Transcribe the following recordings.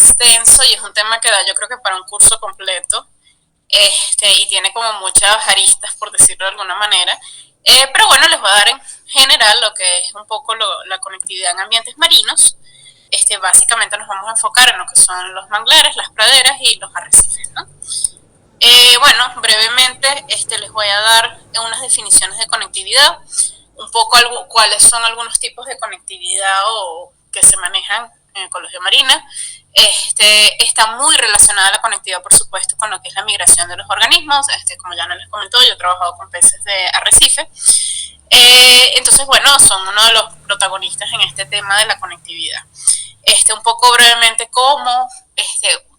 extenso y es un tema que da yo creo que para un curso completo, y tiene como muchas aristas, por decirlo de alguna manera. Pero bueno, les voy a dar en general lo que es un poco la conectividad en ambientes marinos. Básicamente nos vamos a enfocar en lo que son los manglares, las praderas y los arrecifes, ¿no? Bueno, brevemente les voy a dar unas definiciones de conectividad, un poco cuáles son algunos tipos de conectividad o que se manejan en ecología marina. Está muy relacionada la conectividad, por supuesto, con lo que es la migración de los organismos. Como ya no les comentó, yo he trabajado con peces de arrecife. Entonces, bueno, son uno de los protagonistas en este tema de la conectividad. Un poco brevemente cómo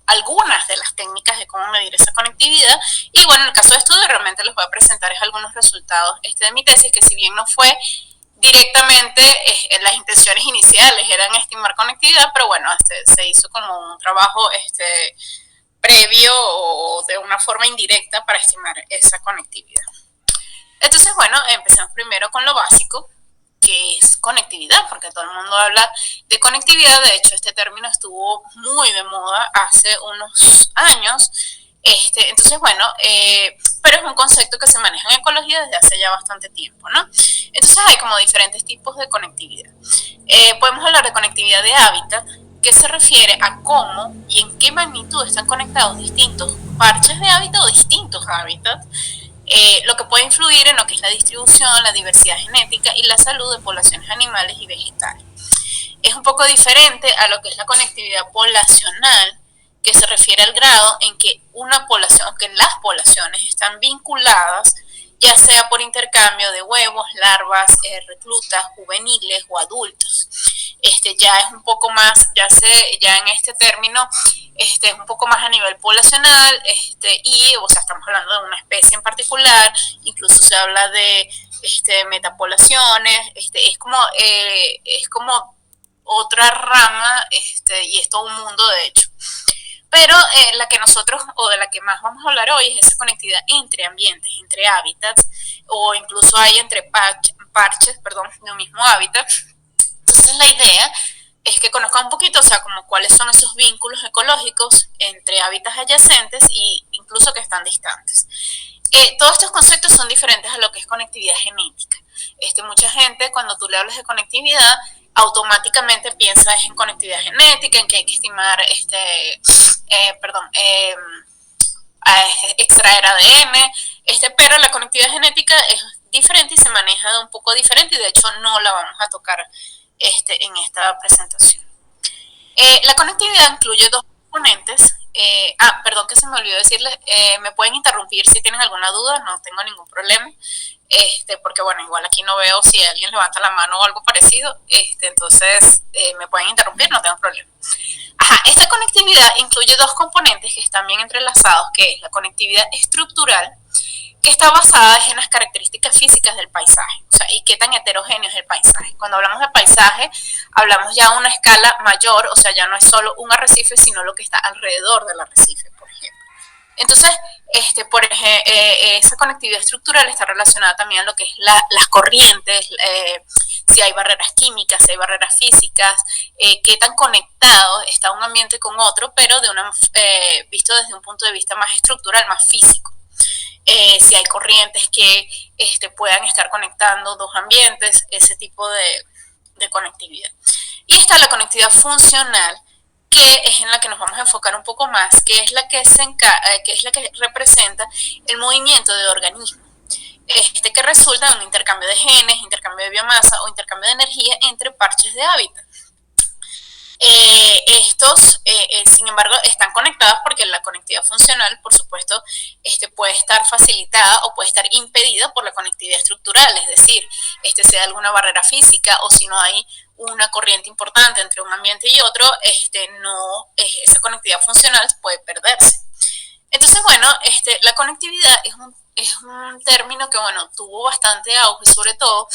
algunas de las técnicas de cómo medir esa conectividad. Y bueno, en el caso de estudio realmente les voy a presentar algunos resultados de mi tesis, que si bien no fue directamente, las intenciones iniciales eran estimar conectividad, pero bueno, se hizo como un trabajo previo o de una forma indirecta para estimar esa conectividad. Entonces, bueno, empezamos primero con lo básico, que es conectividad, porque todo el mundo habla de conectividad. De hecho, este término estuvo muy de moda hace unos años. Entonces, bueno, pero es un concepto que se maneja en ecología desde hace ya bastante tiempo, ¿no? Entonces hay como diferentes tipos de conectividad. Podemos hablar de conectividad de hábitat, que se refiere a cómo y en qué magnitud están conectados distintos parches de hábitat o distintos hábitats, lo que puede influir en lo que es la distribución, la diversidad genética y la salud de poblaciones animales y vegetales. Es un poco diferente a lo que es la conectividad poblacional, que se refiere al grado en que una población, que las poblaciones están vinculadas, ya sea por intercambio de huevos, larvas, reclutas, juveniles o adultos. Ya es un poco más, ya en este término, es un poco más a nivel poblacional, y, o sea, estamos hablando de una especie en particular, incluso se habla de metapoblaciones, es como otra rama, y es todo un mundo de hecho. Pero la que nosotros, o de la que más vamos a hablar hoy, es esa conectividad entre ambientes, entre hábitats, o incluso hay entre parches, de un mismo hábitat. Entonces la idea es que conozcan un poquito, o sea, como cuáles son esos vínculos ecológicos entre hábitats adyacentes e incluso que están distantes. Todos estos conceptos son diferentes a lo que es conectividad genética. Mucha gente, cuando tú le hablas de conectividad, automáticamente piensa en conectividad genética, en que hay que estimar extraer ADN, pero la conectividad genética es diferente y se maneja de un poco diferente, y de hecho no la vamos a tocar en esta presentación. La conectividad incluye dos componentes. Perdón que se me olvidó decirles, me pueden interrumpir si tienen alguna duda, no tengo ningún problema, porque bueno, igual aquí no veo si alguien levanta la mano o algo parecido, entonces me pueden interrumpir, no tengo problema. Esta conectividad incluye dos componentes que están bien entrelazados, que es la conectividad estructural, que está basada en las características físicas del paisaje, o sea, y qué tan heterogéneo es el paisaje. Cuando hablamos de paisaje, hablamos ya a una escala mayor, o sea, ya no es solo un arrecife, sino lo que está alrededor del arrecife, por ejemplo. Entonces, esa conectividad estructural está relacionada también a lo que es las corrientes, si hay barreras químicas, si hay barreras físicas, qué tan conectado está un ambiente con otro, pero visto desde un punto de vista más estructural, más físico. Si hay corrientes que puedan estar conectando dos ambientes, ese tipo de conectividad. Y está la conectividad funcional, que es en la que nos vamos a enfocar un poco más, que es la que representa el movimiento de organismos, que resulta en un intercambio de genes, intercambio de biomasa o intercambio de energía entre parches de hábitat. Estos, sin embargo, están conectados porque la conectividad funcional, por supuesto, puede estar facilitada o puede estar impedida por la conectividad estructural, es decir, si hay alguna barrera física o si no hay una corriente importante entre un ambiente y otro, esa conectividad funcional puede perderse. Entonces, bueno, la conectividad es un término que, bueno, tuvo bastante auge, sobre todo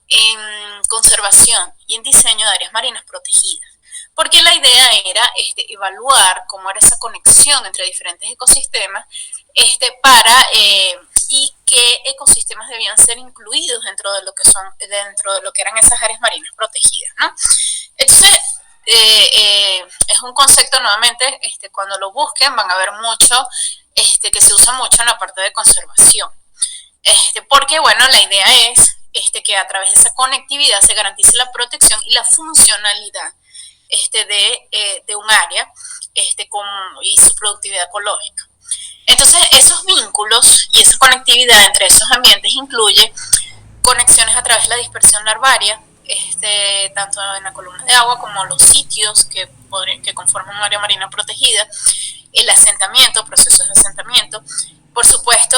en conservación y en diseño de áreas marinas protegidas, porque la idea era evaluar cómo era esa conexión entre diferentes ecosistemas, y qué ecosistemas debían ser incluidos dentro de lo que eran esas áreas marinas protegidas, ¿no? Entonces, es es un concepto nuevamente, cuando lo busquen van a ver mucho, que se usa mucho en la parte de conservación. Porque, bueno, la idea es que a través de esa conectividad se garantice la protección y la funcionalidad de un área y su productividad ecológica. Entonces, esos vínculos y esa conectividad entre esos ambientes incluye conexiones a través de la dispersión larvaria, tanto en la columna de agua como los sitios que conforman un área marina protegida, el asentamiento, procesos de asentamiento, por supuesto,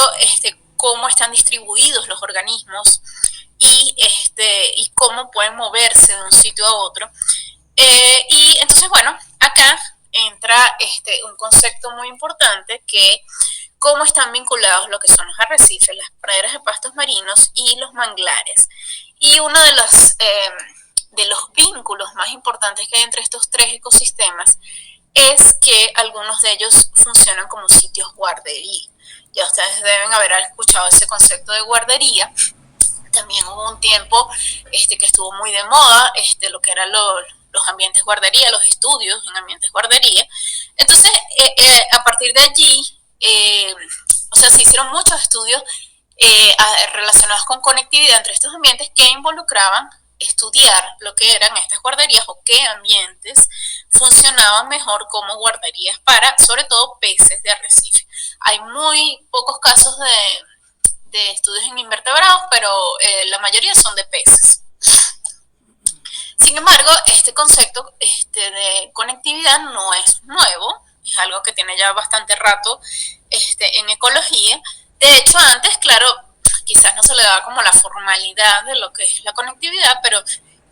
cómo están distribuidos los organismos y cómo pueden moverse de un sitio a otro. Y entonces, bueno, acá entra un concepto muy importante que cómo están vinculados lo que son los arrecifes, las praderas de pastos marinos y los manglares. Y uno de los vínculos más importantes que hay entre estos tres ecosistemas es que algunos de ellos funcionan como sitios guardería. Ya ustedes deben haber escuchado ese concepto de guardería. También hubo un tiempo que estuvo muy de moda lo que eran los ambientes guardería, los estudios en ambientes guardería. Entonces, a partir de allí, se hicieron muchos estudios relacionados con conectividad entre estos ambientes que involucraban estudiar lo que eran estas guarderías o qué ambientes funcionaban mejor como guarderías para, sobre todo, peces de arrecife. Hay muy pocos casos de estudios en invertebrados, pero la mayoría son de peces. Sin embargo, este concepto de conectividad no es nuevo, es algo que tiene ya bastante rato en ecología. De hecho, antes, claro, quizás no se le daba como la formalidad de lo que es la conectividad, pero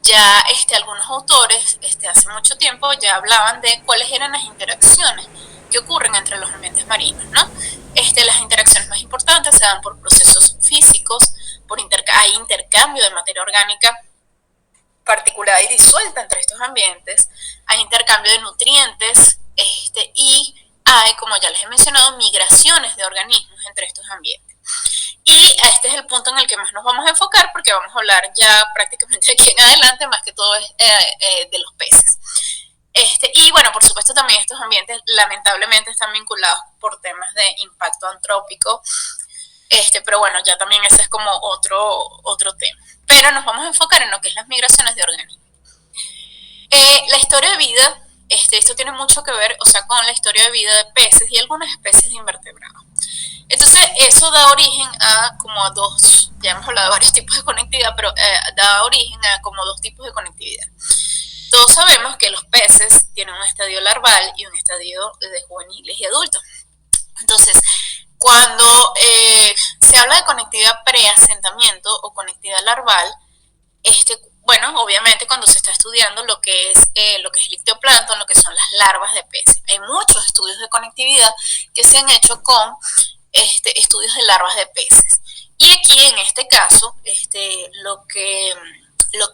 ya algunos autores hace mucho tiempo ya hablaban de cuáles eran las interacciones que ocurren entre los ambientes marinos, ¿no? Las interacciones más importantes se dan por procesos físicos, hay intercambio de materia orgánica particulada y disuelta entre estos ambientes, hay intercambio de nutrientes y hay, como ya les he mencionado, migraciones de organismos entre estos ambientes. Y este es el punto en el que más nos vamos a enfocar porque vamos a hablar ya prácticamente aquí en adelante, más que todo es de los peces. Y bueno, por supuesto también estos ambientes lamentablemente están vinculados por temas de impacto antrópico, pero bueno, ya también ese es como otro tema. Pero nos vamos a enfocar en lo que es las migraciones de organismos. La historia de vida, esto tiene mucho que ver, con la historia de vida de peces y algunas especies de invertebrados. Entonces, eso da origen a como dos, ya hemos hablado de varios tipos de conectividad, pero da origen a como dos tipos de conectividad. Todos sabemos que los peces tienen un estadio larval y un estadio de juveniles y adultos. Entonces, cuando se habla de conectividad preasentamiento o conectividad larval, bueno, obviamente cuando se está estudiando lo que es el ictioplancton, lo que son las larvas de peces. Hay muchos estudios de conectividad que se han hecho con estudios de larvas de peces. Y aquí, en este caso, lo que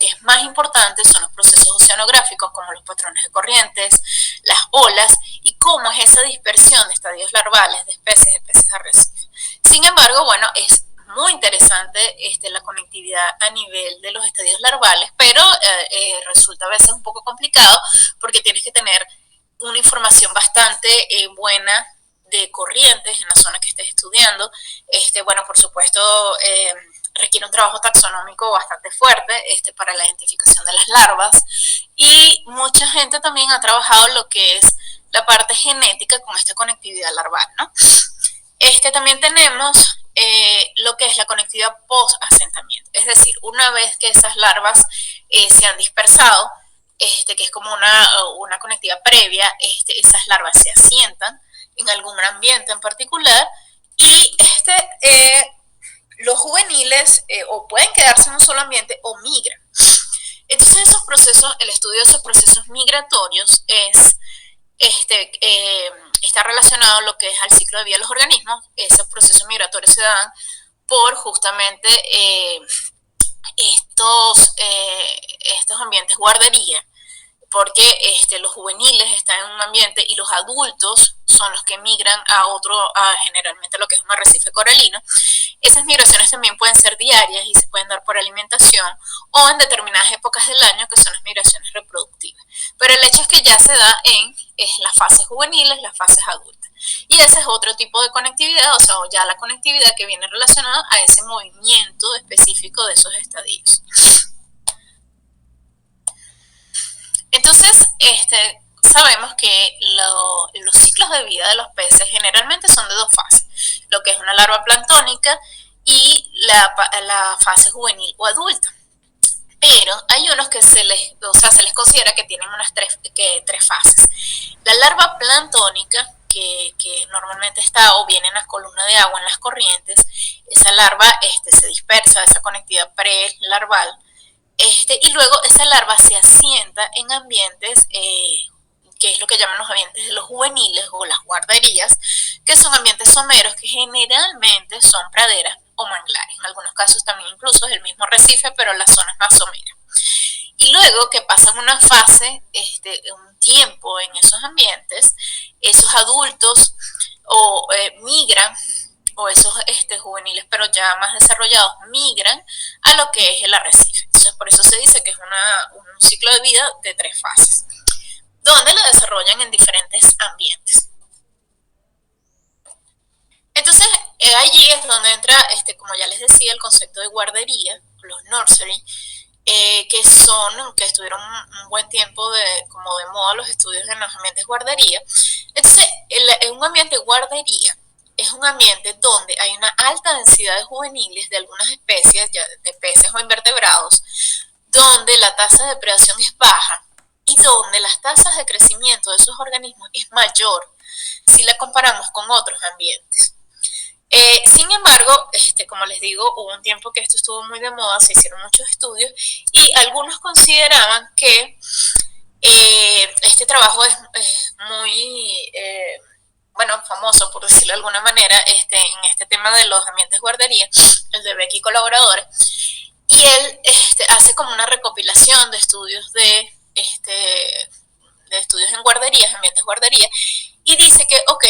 es más importante son los procesos oceanográficos, como los patrones de corrientes, las olas, y cómo es esa dispersión de estadios larvales de peces de arrecife. Sin embargo, bueno, es muy interesante la conectividad a nivel de los estadios larvales, pero resulta a veces un poco complicado porque tienes que tener una información bastante buena de corrientes en la zona que estés estudiando. Bueno, por supuesto, requiere un trabajo taxonómico bastante fuerte para la identificación de las larvas, y mucha gente también ha trabajado lo que es la parte genética con esta conectividad larval, ¿no? También tenemos lo que es la conectividad post-asentamiento, es decir, una vez que esas larvas se han dispersado, que es como una conectividad previa, esas larvas se asientan en algún ambiente en particular y los juveniles o pueden quedarse en un solo ambiente o migran. Entonces esos procesos, el estudio de esos procesos migratorios está relacionado a lo que es al ciclo de vida de los organismos. Esos procesos migratorios se dan por justamente estos ambientes guardería, porque los juveniles están en un ambiente y los adultos son los que migran a generalmente lo que es un arrecife coralino. Esas migraciones también pueden ser diarias y se pueden dar por alimentación o en determinadas épocas del año, que son las migraciones reproductivas. Pero el hecho es que ya se da en es las fases juveniles, las fases adultas. Y ese es otro tipo de conectividad, o sea, ya la conectividad que viene relacionada a ese movimiento específico de esos estadios. Entonces, sabemos que los ciclos de vida de los peces generalmente son de dos fases, lo que es una larva planctónica y la fase juvenil o adulta. Pero hay unos que se les considera que tienen unas tres fases. La larva planctónica, que normalmente está o viene en la columna de agua, en las corrientes, esa larva se dispersa, esa conectividad prelarval, y luego esa larva se asienta en ambientes, que es lo que llaman los ambientes de los juveniles o las guarderías, que son ambientes someros que generalmente son praderas o manglares. En algunos casos también incluso es el mismo arrecife, pero las zonas más someras. Y luego que pasan una fase, un tiempo en esos ambientes, esos adultos migran, o esos juveniles pero ya más desarrollados migran a lo que es el arrecife. Entonces por eso se dice que es un ciclo de vida de tres fases, donde lo desarrollan en diferentes ambientes. Entonces allí es donde entra, como ya les decía, el concepto de guardería, los nursery, que estuvieron un buen tiempo como de moda los estudios en los ambientes guardería. Entonces, un ambiente guardería es un ambiente donde hay una alta densidad de juveniles de algunas especies, de peces o invertebrados, donde la tasa de predación es baja y donde las tasas de crecimiento de esos organismos es mayor si la comparamos con otros ambientes. Sin embargo, como les digo, hubo un tiempo que esto estuvo muy de moda, se hicieron muchos estudios y algunos consideraban que este trabajo es muy famoso, por decirlo de alguna manera, en este tema de los ambientes guardería, el de Beck y colaboradores, y él hace como una recopilación de estudios de estudios en guarderías, ambientes guardería, y dice que, ok,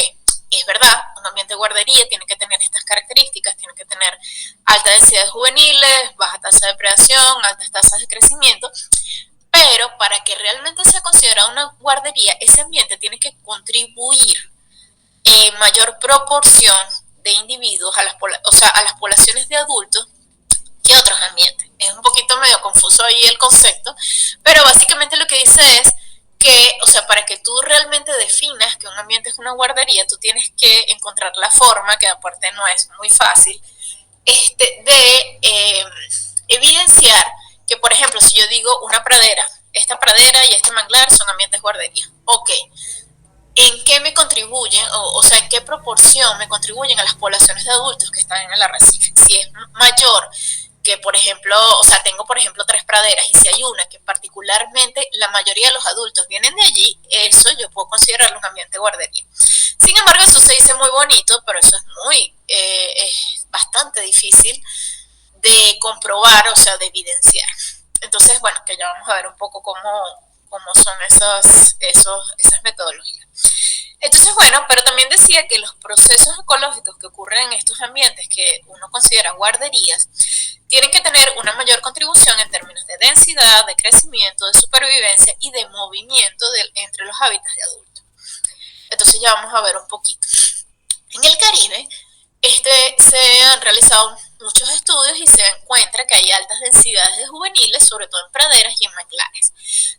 es verdad, un ambiente guardería tiene que tener estas características, tiene que tener alta densidad de juveniles, baja tasa de predación, altas tasas de crecimiento, pero para que realmente sea considerado una guardería, ese ambiente tiene que contribuir en mayor proporción de individuos a las poblaciones de adultos que otros ambientes. Es un poquito medio confuso ahí el concepto, pero básicamente lo que dice es que, para que tú realmente definas que un ambiente es una guardería, tú tienes que encontrar la forma, que aparte no es muy fácil, de evidenciar que, por ejemplo, si yo digo una pradera, esta pradera y este manglar son ambientes guardería. Ok, ¿en qué me contribuyen, en qué proporción me contribuyen a las poblaciones de adultos que están en el arrecife? Si es mayor que, por ejemplo, tengo, por ejemplo, 3 praderas, y si hay una que particularmente la mayoría de los adultos vienen de allí, eso yo puedo considerarlo un ambiente guardería. Sin embargo, eso se dice muy bonito, pero eso es bastante difícil de comprobar, de evidenciar. Entonces, bueno, que ya vamos a ver un poco cómo son esas metodologías. Entonces, bueno, pero también decía que los procesos ecológicos que ocurren en estos ambientes que uno considera guarderías tienen que tener una mayor contribución en términos de densidad, de crecimiento, de supervivencia y de movimiento entre los hábitats de adultos. Entonces ya vamos a ver un poquito. En el Caribe, se han realizado muchos estudios y se encuentra que hay altas densidades de juveniles, sobre todo en praderas y en manglares.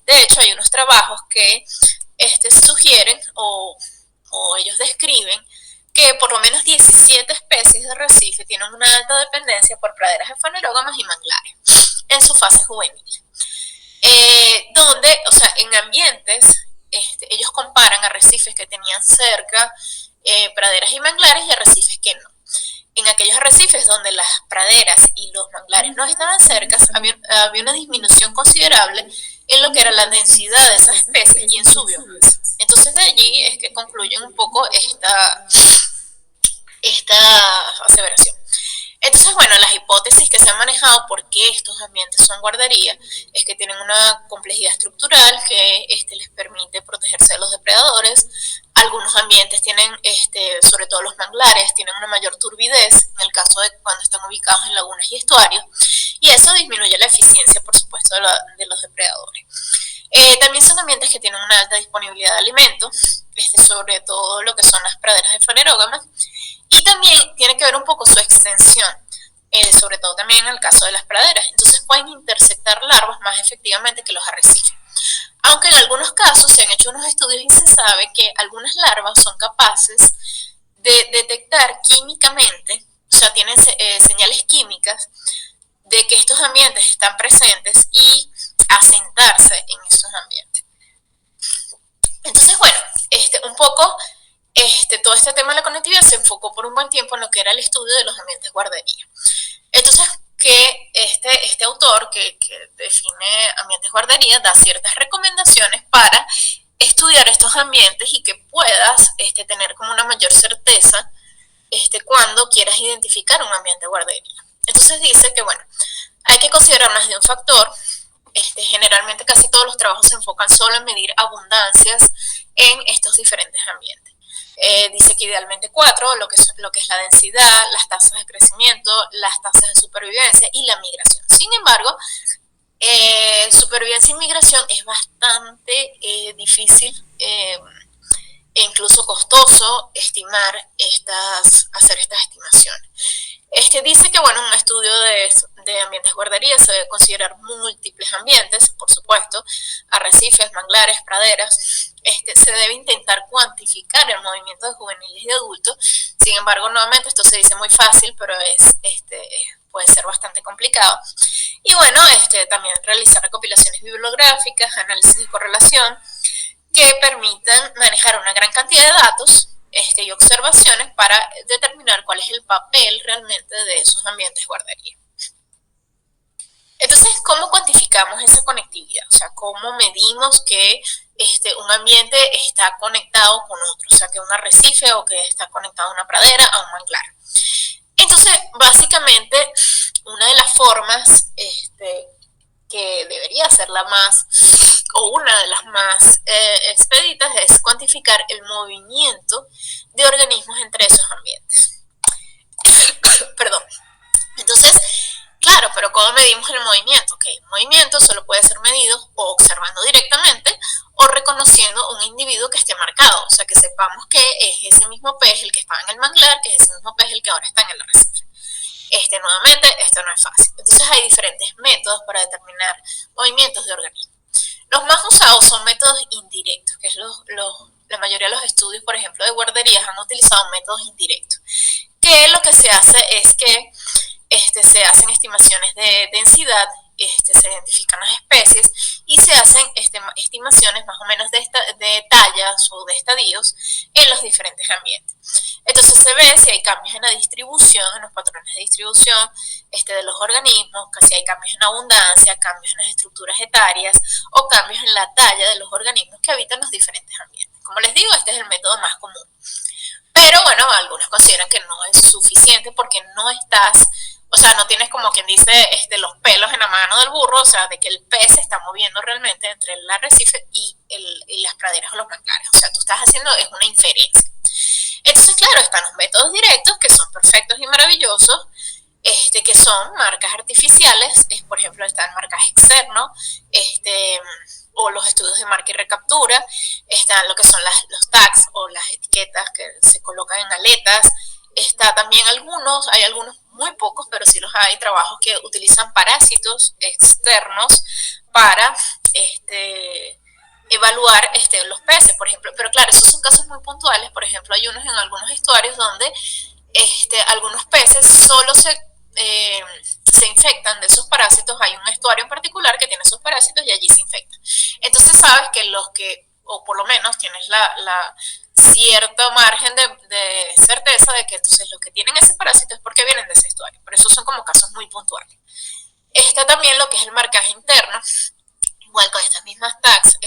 De hecho, hay unos trabajos que sugieren o ellos describen que por lo menos 17 especies de arrecife tienen una alta dependencia por praderas efanerógamas y manglares en su fase juvenil. Donde, en ambientes, ellos comparan arrecifes que tenían cerca praderas y manglares y arrecifes que no. En aquellos arrecifes donde las praderas y los manglares no estaban cerca, había una disminución considerable en lo que era la densidad de esas especies y en su biomasa. Entonces de allí es que concluyen un poco esta aseveración. Entonces, bueno, las hipótesis que se han manejado por qué estos ambientes son guarderías es que tienen una complejidad estructural que les permite protegerse de los depredadores. Algunos ambientes tienen, sobre todo los manglares, tienen una mayor turbidez en el caso de cuando están ubicados en lagunas y estuarios, y eso disminuye la eficiencia, por supuesto, de los depredadores. También son ambientes que tienen una alta disponibilidad de alimentos, sobre todo lo que son las praderas de fanerógamas, y también tiene que ver un poco su extensión, sobre todo también en el caso de las praderas. Entonces pueden interceptar larvas más efectivamente que los arrecifes. Aunque en algunos casos se han hecho unos estudios y se sabe que algunas larvas son capaces de detectar químicamente, o sea, tienen señales químicas de que estos ambientes están presentes y asentarse en esos ambientes. Entonces, bueno, un poco todo este tema de la conectividad se enfocó por un buen tiempo en lo que era el estudio de los ambientes guardería. Entonces, que este autor que define ambientes guardería da ciertas recomendaciones para estudiar estos ambientes y que puedas tener como una mayor certeza cuando quieras identificar un ambiente guardería. Entonces dice que, bueno, hay que considerar más de un factor. Generalmente casi todos los trabajos se enfocan solo en medir abundancias en estos diferentes ambientes. Dice que idealmente 4, lo que es la densidad, las tasas de crecimiento, las tasas de supervivencia y la migración. Sin embargo, supervivencia y migración es bastante difícil e incluso costoso estimar hacer estas estimaciones. Dice que, bueno, un estudio de ambientes guarderías se debe considerar múltiples ambientes, por supuesto, arrecifes, manglares, praderas. Se debe intentar cuantificar el movimiento de juveniles y de adultos. Sin embargo, nuevamente, esto se dice muy fácil, pero puede ser bastante complicado. Y bueno, también realizar recopilaciones bibliográficas, análisis de correlación, que permitan manejar una gran cantidad de datos y observaciones para determinar cuál es el papel realmente de esos ambientes guardería. Entonces, ¿cómo cuantificamos esa conectividad? O sea, ¿cómo medimos que un ambiente está conectado con otro? O sea, que un arrecife o que está conectado a una pradera, a un manglar. Entonces, básicamente, una de las formas que debería ser la más, o una de las más expeditas, es cuantificar el movimiento de organismos entre esos ambientes. Perdón. Entonces, claro, pero ¿cómo medimos el movimiento? Okay, el movimiento solo puede ser medido o observando directamente o reconociendo un individuo que esté marcado, o sea, que sepamos que es ese mismo pez el que estaba en el manglar, que es ese mismo pez el que ahora está en el arrecife. Nuevamente, esto no es fácil. Entonces hay diferentes métodos para determinar movimientos de organismos. Los más usados son métodos indirectos, que es la mayoría de los estudios, por ejemplo, de guarderías han utilizado métodos indirectos. Que lo que se hace es que se hacen estimaciones de densidad, se identifican las especies y se hacen estimaciones más o menos de tallas o de estadios en los diferentes ambientes. Entonces se ve si hay cambios en la distribución, en los patrones de distribución de los organismos, si hay cambios en abundancia, cambios en las estructuras etarias o cambios en la talla de los organismos que habitan los diferentes ambientes. Como les digo, este es el método más común. Pero bueno, algunos consideran que no es suficiente porque no estás, o sea, no tienes como quien dice los pelos en la mano del burro, o sea, de que el pez se está moviendo realmente entre el arrecife y las praderas o los manglares. O sea, tú estás haciendo es una inferencia. Entonces, claro, están los métodos directos que son perfectos y maravillosos, que son marcas artificiales, por ejemplo, está el marcaje externo, o los estudios de marca y recaptura, están lo que son los tags o las etiquetas que se colocan en aletas, está también hay algunos muy pocos, pero sí los hay, trabajos que utilizan parásitos externos para evaluar los peces, por ejemplo, pero claro, esos son casos muy puntuales. Por ejemplo, hay unos en algunos estuarios donde algunos peces solo se infectan de esos parásitos. Hay un estuario en particular que tiene esos parásitos y allí se infectan. Entonces sabes que los que, o por lo menos tienes la cierto margen de certeza de que entonces los que tienen ese parásito es porque vienen de ese estuario, pero esos son como casos muy puntuales. Está también lo que es el marcaje interno, igual con estas mismas tags,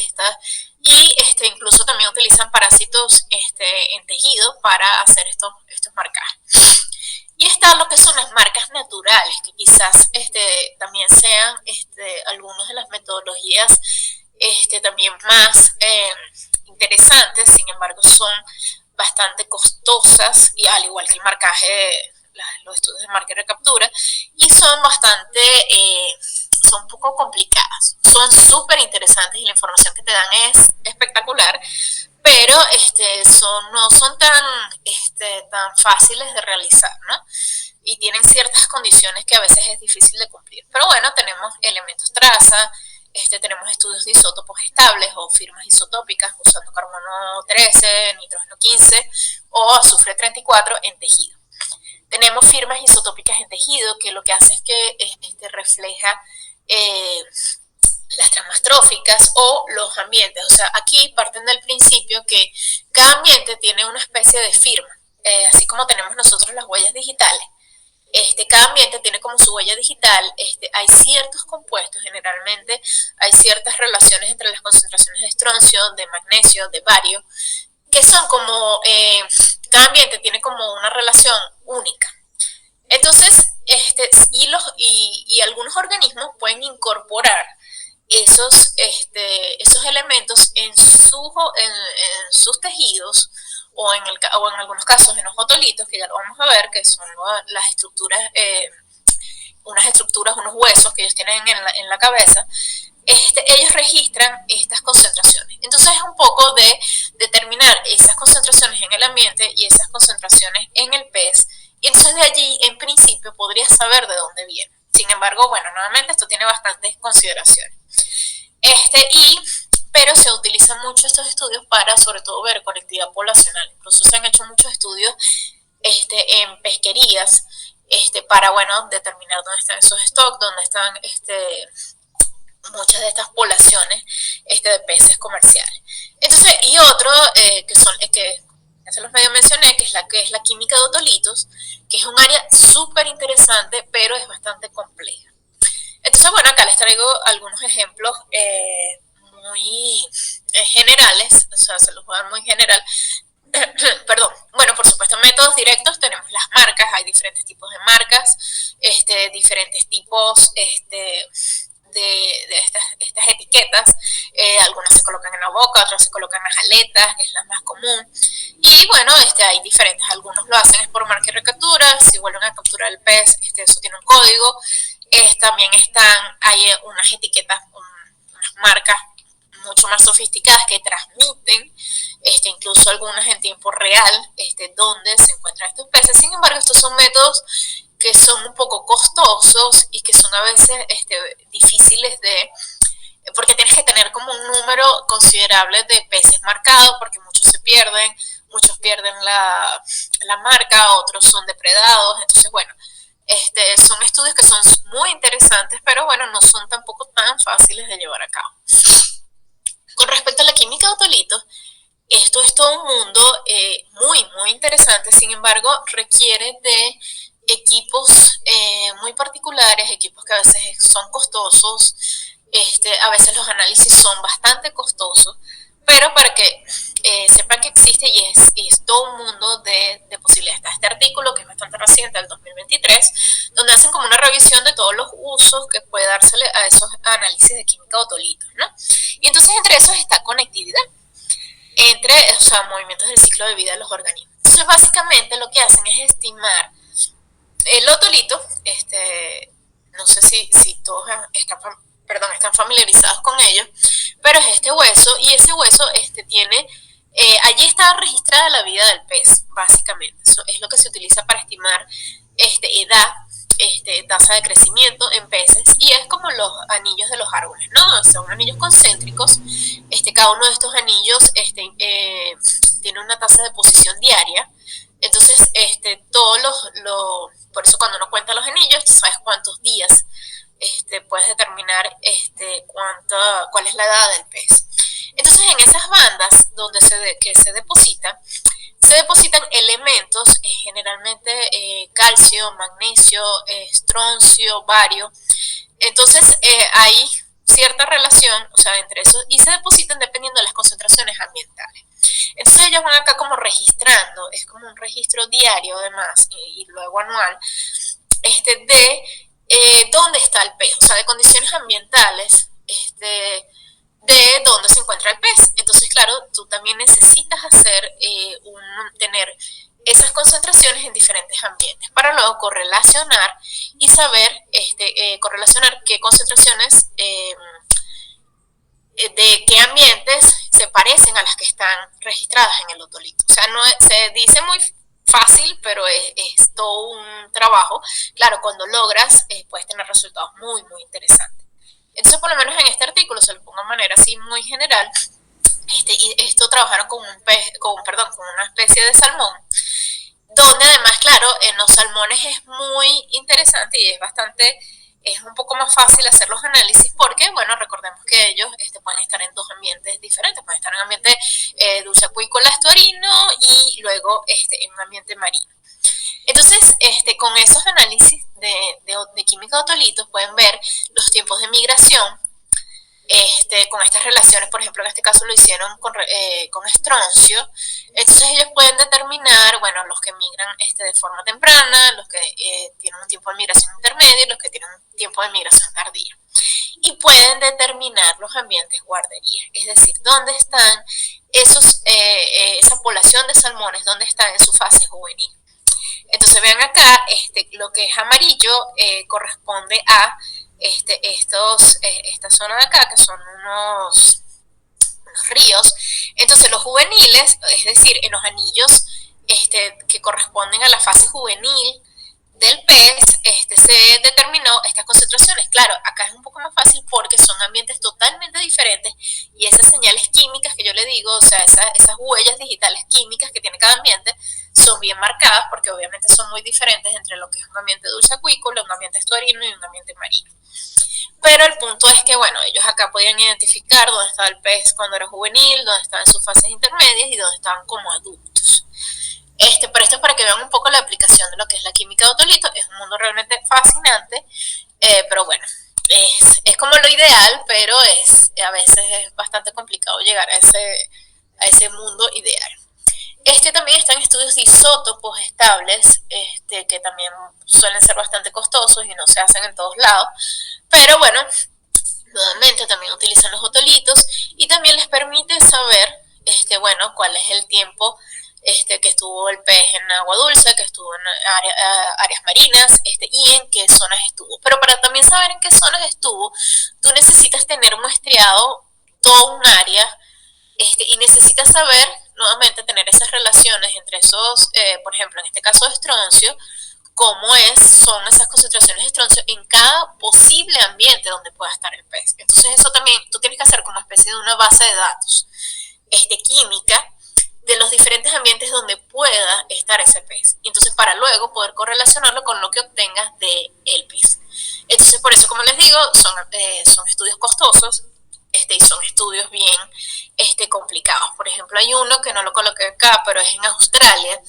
y incluso también utilizan parásitos en tejido para hacer estos marcajes. Y está lo que son las marcas naturales, que quizás también sean algunas de las metodologías también más interesantes, sin embargo son bastante costosas, y al igual que el marcaje, los estudios de marca y recaptura, y son bastante, son un poco complicadas. Son súper interesantes y la información que te dan es espectacular, pero no son tan fáciles de realizar, ¿no? Y tienen ciertas condiciones que a veces es difícil de cumplir. Pero bueno, tenemos elementos traza, tenemos estudios de isótopos estables o firmas isotópicas usando carbono 13, nitrógeno 15 o azufre 34 en tejido. Tenemos firmas isotópicas en tejido que lo que hace es que refleja las tramas tróficas o los ambientes. O sea, aquí parten del principio que cada ambiente tiene una especie de firma, así como tenemos nosotros las huellas digitales. Cada ambiente tiene como su huella digital, hay ciertos compuestos, generalmente hay ciertas relaciones entre las concentraciones de estroncio, de magnesio, de bario, que son como, cada ambiente tiene como una relación única. Entonces, y algunos organismos pueden incorporar esos elementos en sus tejidos, o en algunos casos en los otolitos, que ya lo vamos a ver, que son las estructuras, unos huesos que ellos tienen en la cabeza. Ellos registran estas concentraciones. Entonces es un poco de determinar esas concentraciones en el ambiente y esas concentraciones en el pez, y entonces de allí, en principio, podrías saber de dónde viene. Sin embargo, bueno, nuevamente esto tiene bastantes consideraciones. Pero se utilizan mucho estos estudios para, sobre todo, ver conectividad poblacional. Incluso se han hecho muchos estudios en pesquerías para, bueno, determinar dónde están esos stocks, dónde están muchas de estas poblaciones de peces comerciales. Entonces, y otro que ya se los medio mencioné, que es la química de otolitos, que es un área súper interesante, pero es bastante compleja. Entonces, bueno, acá les traigo algunos ejemplos muy generales, o sea, se los voy a dar muy general. Perdón. Bueno, por supuesto, métodos directos, tenemos las marcas, hay diferentes tipos de marcas, diferentes tipos de estas etiquetas, algunas se colocan en la boca, otras se colocan en las aletas, que es la más común, y bueno, hay diferentes, algunos lo hacen es por marca y recaptura, si vuelven a capturar el pez, eso tiene un código, también hay unas etiquetas, unas marcas mucho más sofisticadas que transmiten, incluso algunas en tiempo real, donde se encuentran estos peces. Sin embargo, estos son métodos que son un poco costosos y que son a veces difíciles porque tienes que tener como un número considerable de peces marcados, porque muchos se pierden, muchos pierden la marca, otros son depredados. Entonces, bueno, son estudios que son muy interesantes, pero bueno, no son tampoco tan fáciles de llevar a cabo. Con respecto a la química de otolitos, esto es todo un mundo muy interesante. Sin embargo, requiere de equipos muy particulares, equipos que a veces son costosos, a veces los análisis son bastante costosos, pero para que sepan que existe y es todo un mundo de posibilidades. Está este artículo que es bastante reciente, del 2023, donde hacen como una revisión de todos los usos que puede dársele a esos análisis de química de otolitos, ¿no? Y entonces entre esos está conectividad, movimientos del ciclo de vida de los organismos. Entonces básicamente lo que hacen es estimar el otolito, no sé si todos están familiarizados con ello, pero es este hueso, y ese hueso tiene, allí está registrada la vida del pez, básicamente. Eso es lo que se utiliza para estimar edad, tasa de crecimiento en peces, y es como los anillos de los árboles, ¿no? Son anillos concéntricos. Cada uno de estos anillos tiene una tasa de posición diaria. Entonces, por eso cuando uno cuenta los anillos, tú sabes cuántos días puedes determinar cuál es la edad del pez. Entonces, en esas bandas donde se depositan elementos, generalmente calcio, magnesio, estroncio, bario. Entonces, hay cierta relación, o sea, entre eso, y se depositan dependiendo de las concentraciones ambientales. Entonces ellos van acá como registrando, es como un registro diario además, y luego anual, de dónde está el pez, o sea, de condiciones ambientales, de dónde se encuentra el pez. Entonces, claro, tú también necesitas tener esas concentraciones en diferentes ambientes para luego correlacionar y saber correlacionar qué concentraciones de qué ambientes se parecen a las que están registradas en el otolito. O sea, no se dice muy fácil, pero es todo un trabajo. Claro, cuando logras, puedes tener resultados muy, muy interesantes. Entonces, por lo menos en este artículo, se lo pongo de manera así muy general, y esto trabajaron con con una especie de salmón, donde además, claro, en los salmones es muy interesante y es un poco más fácil hacer los análisis porque, bueno, recordemos que ellos pueden estar en dos ambientes diferentes, pueden estar en un ambiente dulce acuícola estuarino y luego en un ambiente marino. Entonces, con esos análisis de química de otolitos pueden ver los tiempos de migración, con estas relaciones, por ejemplo, en este caso lo hicieron con estroncio. Entonces ellos pueden determinar, bueno, los que migran de forma temprana, los que tienen un tiempo de migración intermedio y los que tienen un tiempo de migración tardía. Y pueden determinar los ambientes guardería, es decir, dónde están esa población de salmones, dónde están en su fase juvenil. Entonces vean acá, lo que es amarillo corresponde a esta zona de acá, que son unos ríos. Entonces los juveniles, es decir, en los anillos que corresponden a la fase juvenil del pez, se determinó estas concentraciones. Claro, acá es un poco más fácil porque son ambientes totalmente diferentes y esas señales químicas que yo le digo, o sea, esas huellas digitales químicas que tiene cada ambiente, son bien marcadas porque obviamente son muy diferentes entre lo que es un ambiente dulce acuícola, un ambiente estuarino y un ambiente marino. Pero el punto es que, bueno, ellos acá podían identificar dónde estaba el pez cuando era juvenil, dónde estaba en sus fases intermedias y dónde estaban como adultos. Pero esto es para que vean un poco la aplicación de lo que es la química de otolito. Es un mundo realmente fascinante, pero bueno, es como lo ideal, pero a veces es bastante complicado llegar a ese mundo ideal. También están estudios de isótopos estables, que también suelen ser bastante costosos y no se hacen en todos lados, pero bueno, nuevamente también utilizan los otolitos y también les permite saber, bueno, cuál es el tiempo que estuvo el pez en agua dulce, que estuvo en áreas marinas, y en qué zonas estuvo. Pero para también saber en qué zonas estuvo, tú necesitas tener muestreado todo un área, y necesitas saber, nuevamente, tener esas relaciones entre esos, por ejemplo, en este caso de estroncio, son esas concentraciones de estroncio en cada posible ambiente donde pueda estar el pez. Entonces eso también, tú tienes que hacer como especie de una base de datos química de los diferentes ambientes donde pueda estar ese pez. Y entonces para luego poder correlacionarlo con lo que obtengas del pez. Entonces por eso, como les digo, son estudios costosos, y son estudios bien complicados. Por ejemplo, hay uno que no lo coloqué acá, pero es en Australia,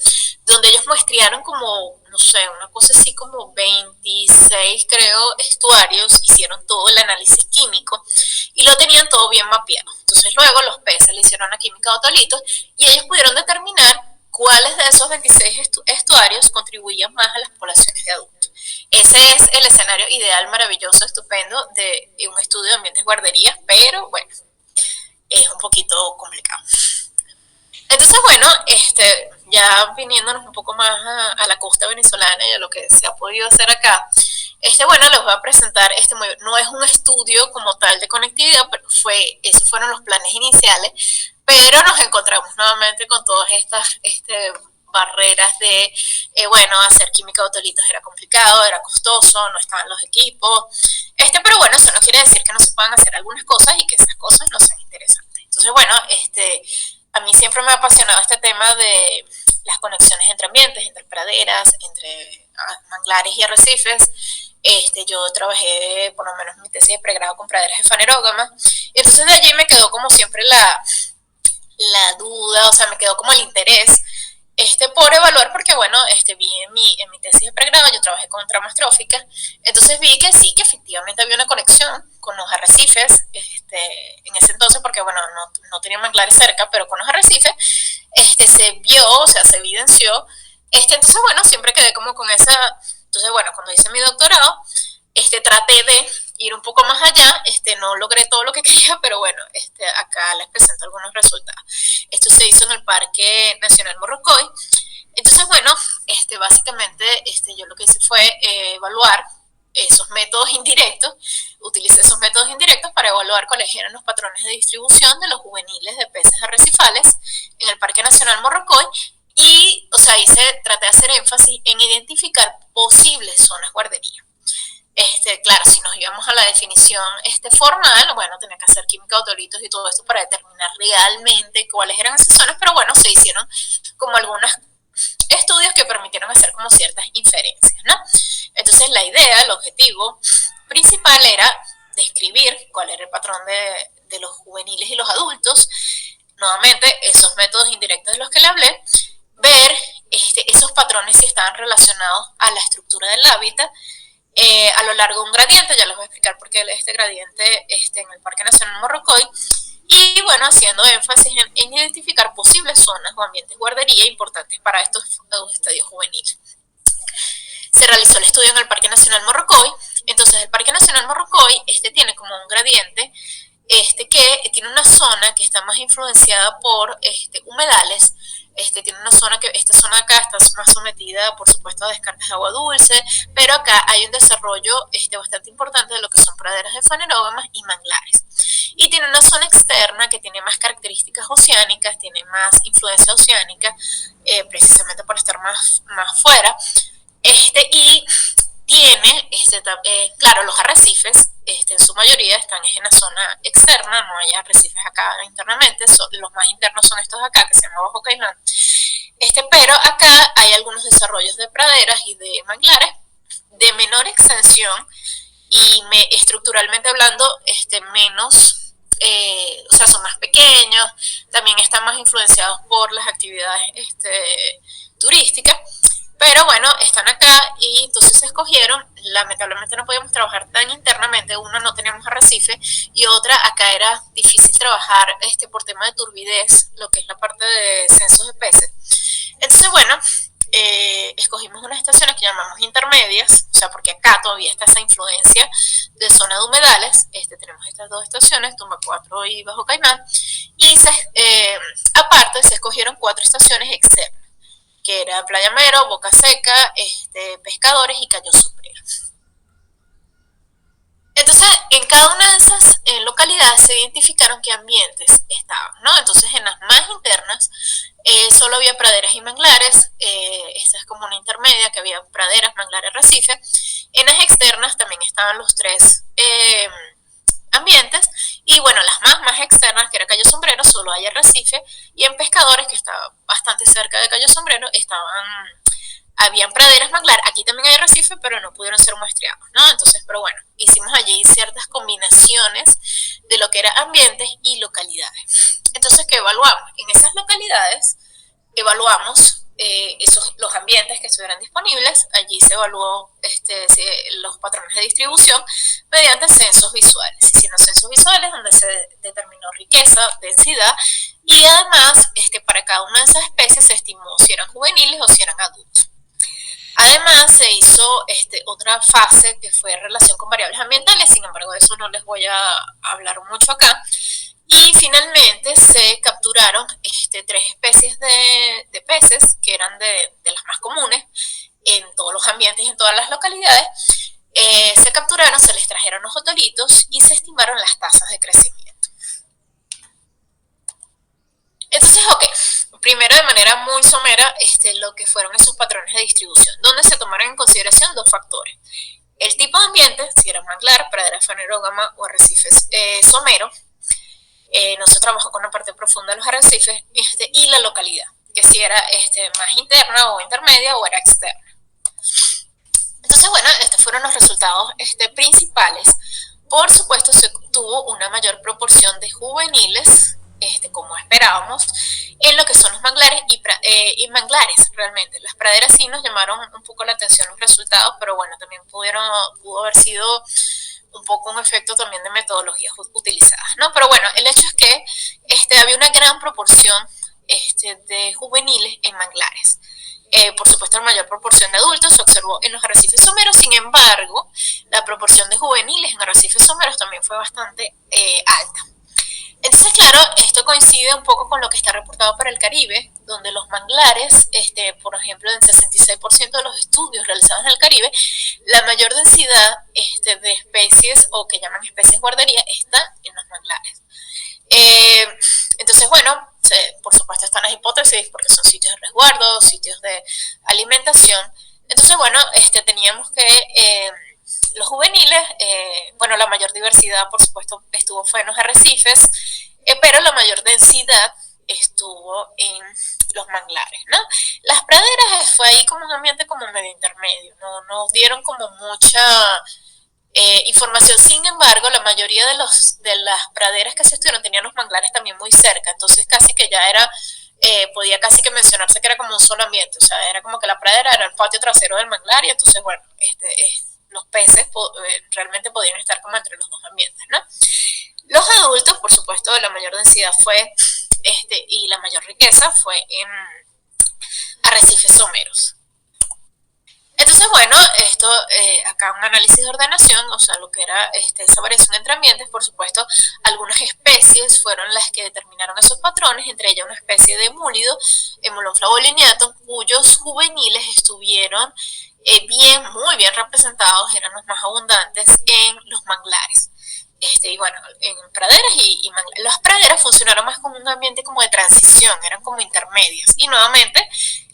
donde ellos muestrearon como, no sé, una cosa así como 26, creo, estuarios, hicieron todo el análisis químico y lo tenían todo bien mapeado. Entonces luego los peces le hicieron la química de otolitos y ellos pudieron determinar cuáles de esos 26 estuarios contribuían más a las poblaciones de adultos. Ese es el escenario ideal, maravilloso, estupendo de un estudio de ambientes guarderías, pero bueno, es un poquito complicado. Entonces, bueno, ya viniéndonos un poco más a la costa venezolana y a lo que se ha podido hacer acá, bueno, les voy a presentar, no es un estudio como tal de conectividad, pero esos fueron los planes iniciales, pero nos encontramos nuevamente con todas estas barreras de, bueno, hacer química de otolitos era complicado, era costoso, no estaban los equipos, pero bueno, eso no quiere decir que no se puedan hacer algunas cosas y que esas cosas no sean interesantes. Entonces, bueno, a mí siempre me ha apasionado este tema de las conexiones entre ambientes, entre praderas, entre manglares y arrecifes. Yo trabajé, por lo menos en mi tesis de pregrado, con praderas de fanerógama. Entonces de allí me quedó como siempre la duda, o sea, me quedó como el interés por evaluar, porque bueno, vi en mi tesis de pregrado, yo trabajé con tramas tróficas, entonces vi que sí, que efectivamente había una conexión con los arrecifes, en ese entonces, porque bueno, no tenía manglares cerca, pero con los arrecifes, se vio, o sea, se evidenció, entonces bueno, siempre quedé como con esa, entonces bueno, cuando hice mi doctorado, traté de ir un poco más allá, no logré todo lo que quería, pero bueno, acá les presento algunos resultados. Esto se hizo en el Parque Nacional Morrocoy. Entonces, bueno, básicamente yo lo que hice fue evaluar esos métodos indirectos, utilicé esos métodos indirectos para evaluar cuáles eran los patrones de distribución de los juveniles de peces arrecifales en el Parque Nacional Morrocoy. Y, o sea, traté de hacer énfasis en identificar posibles zonas guardería. Claro, si nos íbamos a la definición formal, bueno, tenía que hacer química de otolitos y todo esto para determinar realmente cuáles eran esas zonas, pero bueno, se hicieron como algunos estudios que permitieron hacer como ciertas inferencias, ¿no? Entonces la idea, el objetivo principal era describir cuál era el patrón de los juveniles y los adultos, nuevamente esos métodos indirectos de los que le hablé, ver esos patrones si estaban relacionados a la estructura del hábitat, a lo largo de un gradiente. Ya les voy a explicar por qué este gradiente en el Parque Nacional Morrocoy, y bueno, haciendo énfasis en identificar posibles zonas o ambientes guardería importantes para estos estadios juveniles. Se realizó el estudio en el Parque Nacional Morrocoy. Entonces el Parque Nacional Morrocoy tiene como un gradiente que tiene una zona que está más influenciada por humedales. Tiene una zona que, esta zona acá está más sometida, por supuesto, a descargas de agua dulce, pero acá hay un desarrollo bastante importante de lo que son praderas de fanerógamas y manglares. Y tiene una zona externa que tiene más características oceánicas, tiene más influencia oceánica, precisamente por estar más fuera, y tiene, claro, los arrecifes, en su mayoría están en la zona externa, no hay arrecifes acá internamente, los más internos son estos acá, que se llama Bajo Caimán, pero acá hay algunos desarrollos de praderas y de manglares de menor extensión y estructuralmente hablando, menos, o sea, son más pequeños, también están más influenciados por las actividades turísticas. Pero bueno, están acá y entonces se escogieron. Lamentablemente no podíamos trabajar tan internamente. Uno, no teníamos arrecife, y otra, acá era difícil trabajar por tema de turbidez, lo que es la parte de censos de peces. Entonces, bueno, escogimos unas estaciones que llamamos intermedias, o sea, porque acá todavía está esa influencia de zona de humedales. Tenemos estas dos estaciones, Tumba 4 y Bajo Caimán, y aparte se escogieron 4 estaciones externas, que era Playa Mero, Boca Seca, Pescadores y Cayo Sombrero. Entonces, en cada una de esas localidades se identificaron qué ambientes estaban, ¿no? Entonces, en las más internas solo había praderas y manglares. Esta es como una intermedia, que había praderas, manglares, arrecife. En las externas también estaban los 3 ambientes, y bueno, las más externas, que era Cayo Sombrero, solo hay arrecife, y en Pescadores, que estaba bastante cerca de Cayo Sombrero, habían praderas, manglar. Aquí también hay arrecife, pero no pudieron ser muestreados, ¿no? Entonces, pero bueno, hicimos allí ciertas combinaciones de lo que era ambientes y localidades. Entonces, ¿qué evaluamos? En esas localidades evaluamos los ambientes que estuvieran disponibles. Allí se evaluó los patrones de distribución mediante censos visuales. Se hicieron censos visuales donde se determinó riqueza, densidad, y además para cada una de esas especies se estimó si eran juveniles o si eran adultos. Además se hizo otra fase que fue relación con variables ambientales. Sin embargo, de eso no les voy a hablar mucho acá. Y finalmente se capturaron 3 especies de peces, que eran de las más comunes en todos los ambientes y en todas las localidades. Se capturaron, se les trajeron los otolitos y se estimaron las tasas de crecimiento. Entonces, ok, primero, de manera muy somera, lo que fueron esos patrones de distribución, donde se tomaron en consideración 2 factores: el tipo de ambiente, si era manglar, pradera fanerógama o arrecifes somero. No se trabajó con la parte profunda de los arrecifes, y la localidad, que si era más interna o intermedia o era externa. Entonces, bueno, estos fueron los resultados principales. Por supuesto, se tuvo una mayor proporción de juveniles, como esperábamos, en lo que son los manglares y manglares. Realmente las praderas sí nos llamaron un poco la atención los resultados, pero bueno, también pudo haber sido un poco un efecto también de metodologías utilizadas, ¿no? Pero bueno, el hecho es que había una gran proporción de juveniles en manglares. Por supuesto, la mayor proporción de adultos se observó en los arrecifes someros. Sin embargo, la proporción de juveniles en arrecifes someros también fue bastante alta. Entonces, claro, esto coincide un poco con lo que está reportado para el Caribe, donde los manglares, por ejemplo, en 66% de los estudios realizados en el Caribe, la mayor densidad de especies o que llaman especies guardería está en los manglares. Eh, entonces, bueno, por supuesto están las hipótesis porque son sitios de resguardo, sitios de alimentación. Entonces, bueno, teníamos que los juveniles, bueno, la mayor diversidad, por supuesto, fue en los arrecifes, pero la mayor densidad estuvo en los manglares, ¿no? Las praderas fue ahí como un ambiente como medio intermedio, no nos dieron como mucha información. Sin embargo, la mayoría de las praderas que se estudiaron tenían los manglares también muy cerca, entonces casi que ya era, podía casi que mencionarse que era como un solo ambiente, o sea, era como que la pradera era el patio trasero del manglar y entonces, bueno, los peces realmente podían estar como entre los dos ambientes, ¿no? Los adultos, por supuesto, la mayor densidad fue, y la mayor riqueza fue en arrecifes someros. Entonces, bueno, esto, acá un análisis de ordenación, o sea, lo que era esa variación entre ambientes, por supuesto, algunas especies fueron las que determinaron esos patrones, entre ellas una especie de múlido, Emulon flavolineatum, cuyos juveniles estuvieron muy bien representados, eran los más abundantes en los manglares. Y bueno, en praderas y manglares. Las praderas funcionaron más como un ambiente como de transición, eran como intermedias. Y nuevamente,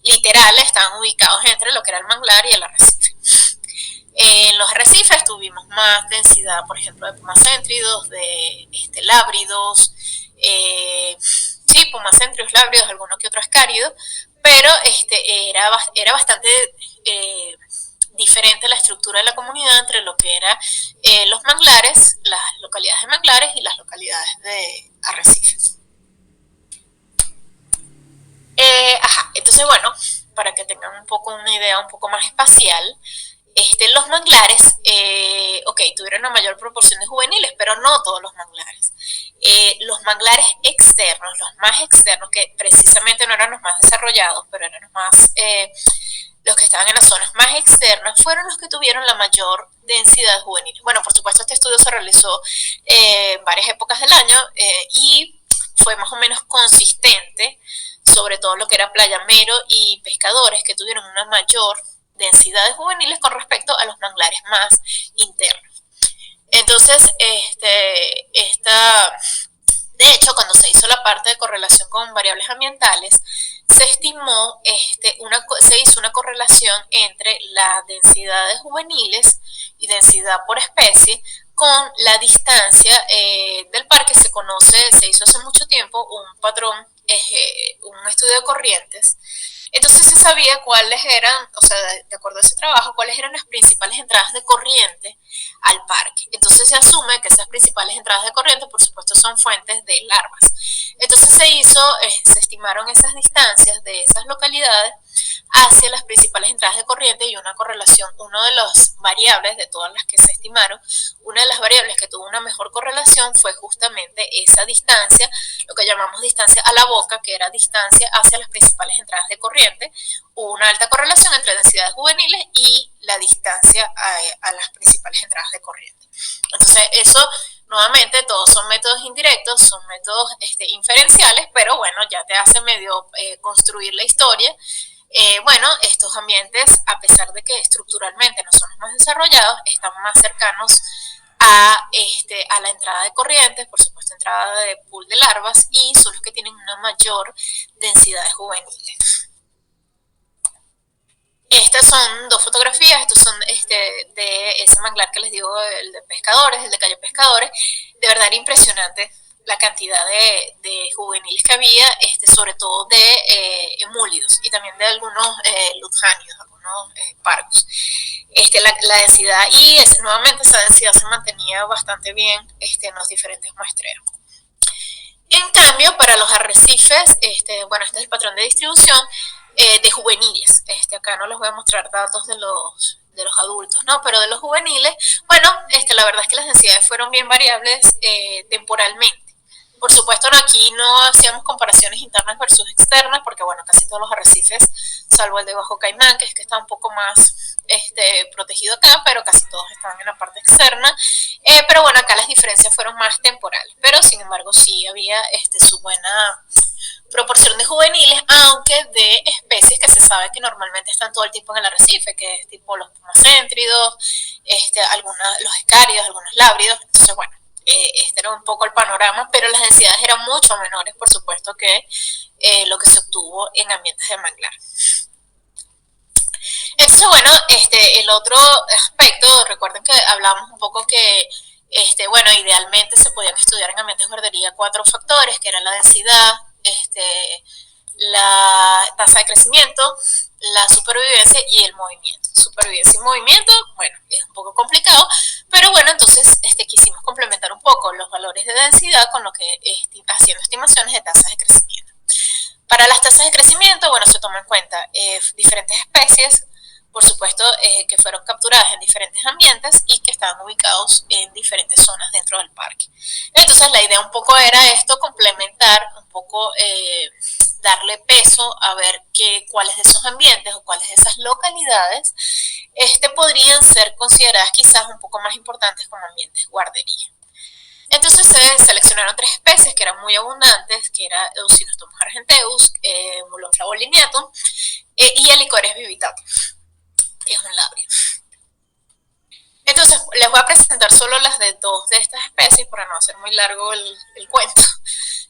literal, estaban ubicados entre lo que era el manglar y el arrecife. En los arrecifes tuvimos más densidad, por ejemplo, de pumacéntridos, de lábridos, sí, pumacéntridos, lábridos, algunos que otros cáridos, pero era bastante diferente la estructura de la comunidad entre lo que era los manglares, las localidades de manglares y las localidades de arrecifes. Entonces, bueno, para que tengan un poco una idea un poco más espacial, los manglares, ok, tuvieron una mayor proporción de juveniles, pero no todos los manglares. Los manglares externos, los más externos, que precisamente no eran los más desarrollados, pero eran los que estaban en las zonas más externas, fueron los que tuvieron la mayor densidad juvenil. Bueno, por supuesto, este estudio se realizó en varias épocas del año y fue más o menos consistente, sobre todo lo que era Playa Mero y Pescadores, que tuvieron una mayor densidad de juveniles con respecto a los manglares más internos. Entonces, de hecho, cuando se hizo la parte de correlación con variables ambientales, se estimó, se hizo una correlación entre la densidad de juveniles y densidad por especie con la distancia del parque. Se hizo hace mucho tiempo un patrón, un estudio de corrientes. Entonces se sabía cuáles eran, o sea, de acuerdo a ese trabajo, cuáles eran las principales entradas de corriente al parque. Entonces se asume que esas principales entradas de corriente, por supuesto, son fuentes de larvas. Entonces se estimaron esas distancias de esas localidades hacia las principales entradas de corriente y una correlación, una de las variables de todas las que se estimaron, una de las variables que tuvo una mejor correlación fue justamente esa distancia, lo que llamamos distancia a la boca, que era distancia hacia las principales entradas de corriente. Hubo una alta correlación entre densidades juveniles y la distancia a las principales entradas de corriente. Entonces, eso, nuevamente, todos son métodos indirectos, son métodos inferenciales, pero bueno, ya te hace medio construir la historia. Bueno, estos ambientes, a pesar de que estructuralmente no son los más desarrollados, están más cercanos a la entrada de corrientes, por supuesto entrada de pool de larvas, y son los que tienen una mayor densidad de juveniles. Estas son dos fotografías, estos son de ese manglar que les digo, el de Pescadores, el de Calle Pescadores. De verdad era impresionante la cantidad de juveniles que había, sobre todo de emúlidos y también de algunos luthanios, algunos pargos. La densidad, y nuevamente esa densidad se mantenía bastante bien en los diferentes muestreos. En cambio, para los arrecifes, bueno, este es el patrón de distribución de juveniles. Acá no les voy a mostrar datos de los adultos, ¿no? Pero de los juveniles, bueno, la verdad es que las densidades fueron bien variables temporalmente. Por supuesto, aquí no hacíamos comparaciones internas versus externas, porque bueno, casi todos los arrecifes, salvo el de Bajo Caimán, que es que está un poco más protegido acá, pero casi todos estaban en la parte externa. Pero bueno, acá las diferencias fueron más temporales, pero sin embargo sí había su buena proporción de juveniles, aunque de especies que se sabe que normalmente están todo el tiempo en el arrecife, que es tipo los pumacéntridos, los escáridos, algunos lábridos. Entonces, bueno, este era un poco el panorama, pero las densidades eran mucho menores, por supuesto, que lo que se obtuvo en ambientes de manglar. Entonces, bueno, el otro aspecto, recuerden que hablamos un poco que, bueno, idealmente se podían estudiar en ambientes de guardería 4 factores, que eran la densidad, la tasa de crecimiento, la supervivencia y el movimiento. Supervivencia y movimiento, bueno, es un poco complicado, pero bueno, entonces quisimos complementar un poco los valores de densidad con lo que haciendo estimaciones de tasas de crecimiento. Para las tasas de crecimiento, bueno, se toman en cuenta diferentes especies, por supuesto, que fueron capturadas en diferentes ambientes y que estaban ubicados en diferentes zonas dentro del parque. Entonces, la idea un poco era esto, complementar un poco, darle peso a ver cuáles de esos ambientes o cuáles de esas localidades podrían ser consideradas quizás un poco más importantes como ambientes guardería. Entonces se seleccionaron 3 especies que eran muy abundantes, que era Eucinostomus argenteus, Mulon flavoliniatum y Helicoris vividatum, que es un labrio. Entonces les voy a presentar solo las de 2 de estas especies para no hacer muy largo el cuento.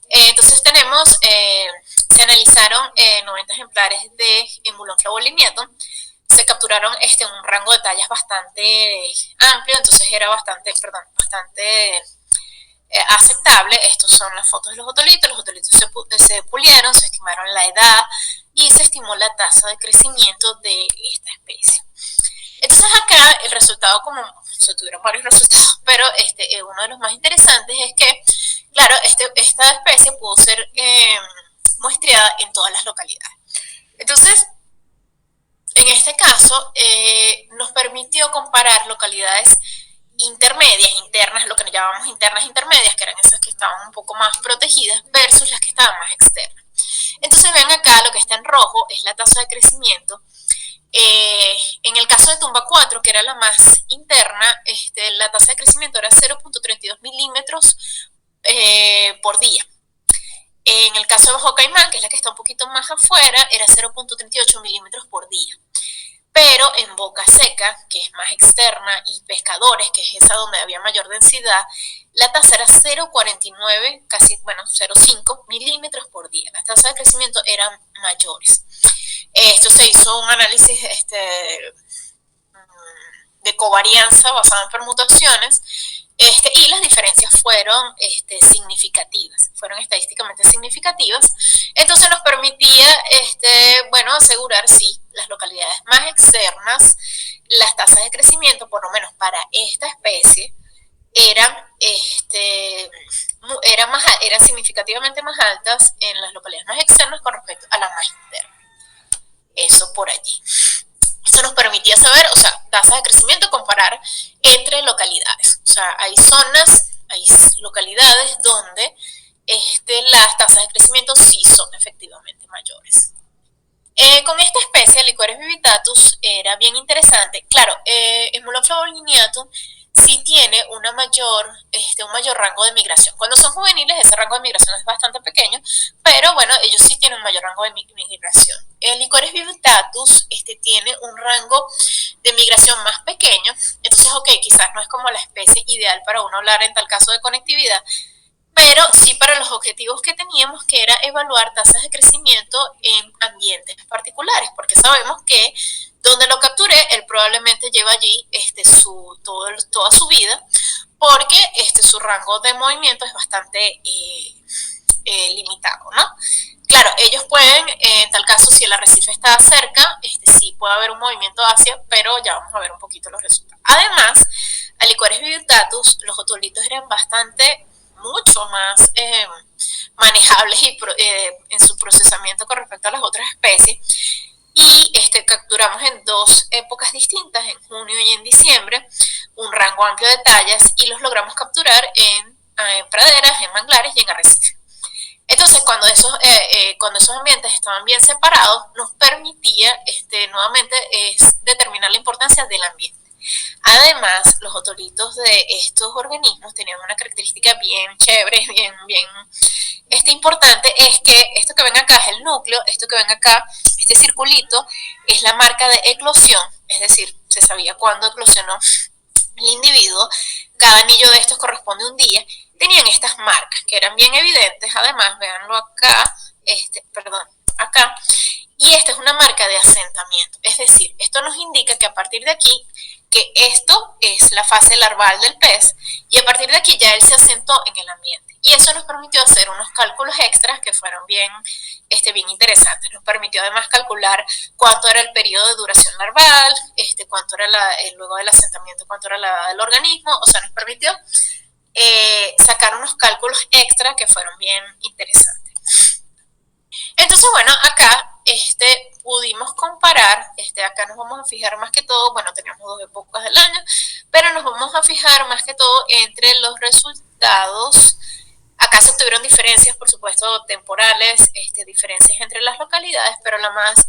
Entonces tenemos, se analizaron 90 ejemplares de Mulon flavoliniatum. Se capturaron un rango de tallas bastante amplio, entonces era bastante aceptable. Estos son las fotos de los otolitos se pulieron, se estimaron la edad y se estimó la tasa de crecimiento de esta especie. Entonces acá el resultado, como se tuvieron varios resultados, pero uno de los más interesantes es que, claro, esta especie pudo ser muestreada en todas las localidades. Entonces, en este caso, nos permitió comparar localidades intermedias, internas, lo que llamamos internas intermedias, que eran esas que estaban un poco más protegidas, versus las que estaban más externas. Entonces ven acá, lo que está en rojo es la tasa de crecimiento. En el caso de Tumba 4, que era la más interna, la tasa de crecimiento era 0.32 milímetros por día. En el caso de Bajo Caimán, que es la que está un poquito más afuera, era 0.38 milímetros por día. Pero en Boca Seca, que es más externa, y Pescadores, que es esa donde había mayor densidad, la tasa era 0.49, casi, bueno, 0.5 milímetros por día. Las tasas de crecimiento eran mayores. Esto se hizo un análisis de covarianza basado en permutaciones, y las diferencias fueron significativas, fueron estadísticamente significativas. Entonces nos permitía bueno, asegurar si las localidades más externas, las tasas de crecimiento, por lo menos para esta especie, eran significativamente más altas en las localidades más externas con respecto a las más internas. Eso por allí. Eso nos permitía saber, o sea, tasas de crecimiento, comparar entre localidades. O sea, hay zonas, hay localidades donde las tasas de crecimiento sí son efectivamente mayores. Con esta especie, Helicoris vividatus, era bien interesante. Claro, el Mulon flavoliniatum sí tiene un mayor rango de migración. Cuando son juveniles, ese rango de migración es bastante pequeño, pero bueno, ellos sí tienen un mayor rango de migración. El Helicoris vividatus tiene un rango de migración más pequeño, entonces, ok, quizás no es como la especie ideal para uno hablar en tal caso de conectividad, pero sí para los objetivos que teníamos, que era evaluar tasas de crecimiento en ambientes particulares, porque sabemos que donde lo capturé, él probablemente lleva allí toda su vida, porque su rango de movimiento es bastante limitado, ¿no? Claro, ellos pueden, en tal caso, si el arrecife está cerca, sí puede haber un movimiento hacia, pero ya vamos a ver un poquito los resultados. Además, Helicoris vividatus, los otolitos eran mucho más manejables en su procesamiento con respecto a las otras especies, y capturamos en 2 épocas distintas, en junio y en diciembre, un rango amplio de tallas, y los logramos capturar en praderas, en manglares y en arrecifes. Entonces, cuando esos ambientes estaban bien separados, nos permitía nuevamente determinar la importancia del ambiente. Además, los otolitos de estos organismos tenían una característica bien chévere, bien importante, es que esto que ven acá es el núcleo, esto que ven acá, este circulito, es la marca de eclosión, es decir, se sabía cuándo eclosionó el individuo. Cada anillo de estos corresponde a un día. Tenían estas marcas que eran bien evidentes, además, véanlo acá, acá, y esta es una marca de asentamiento, es decir, esto nos indica que a partir de aquí, que esto es la fase larval del pez, y a partir de aquí ya él se asentó en el ambiente, y eso nos permitió hacer unos cálculos extras que fueron bien interesantes. Nos permitió además calcular cuánto era el periodo de duración larval, cuánto era luego del asentamiento, cuánto era la edad del organismo, o sea, nos permitió sacar unos cálculos extra que fueron bien interesantes. Entonces, bueno, acá pudimos comparar, acá nos vamos a fijar más que todo, bueno, teníamos 2 épocas del año, pero nos vamos a fijar más que todo entre los resultados. Acá se obtuvieron diferencias, por supuesto, temporales, diferencias entre las localidades, pero lo más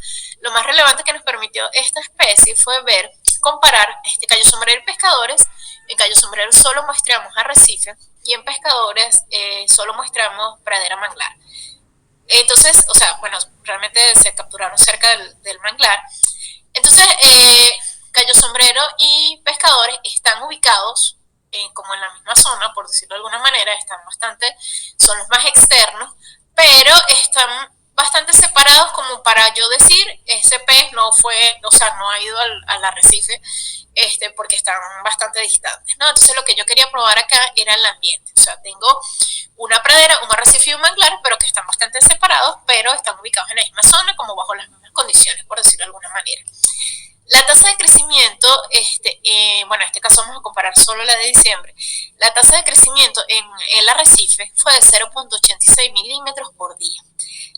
relevante que nos permitió esta especie fue comparar Cayo Sombrero y Pescadores. En Cayo Sombrero solo muestramos arrecife y en Pescadores solo muestramos pradera manglar. Entonces, o sea, bueno, realmente se capturaron cerca del manglar. Entonces, Cayo Sombrero y Pescadores están ubicados como en la misma zona, por decirlo de alguna manera, son los más externos, pero están bastante separados como para yo decir, ese pez no ha ido al arrecife, porque están bastante distantes, ¿no? Entonces lo que yo quería probar acá era el ambiente, o sea, tengo una pradera, un arrecife y un manglar, pero que están bastante separados, pero están ubicados en la misma zona, como bajo las mismas condiciones, por decirlo de alguna manera. La tasa de crecimiento, bueno, en este caso vamos a comparar solo la de diciembre. La tasa de crecimiento en el arrecife fue de 0.86 milímetros por día.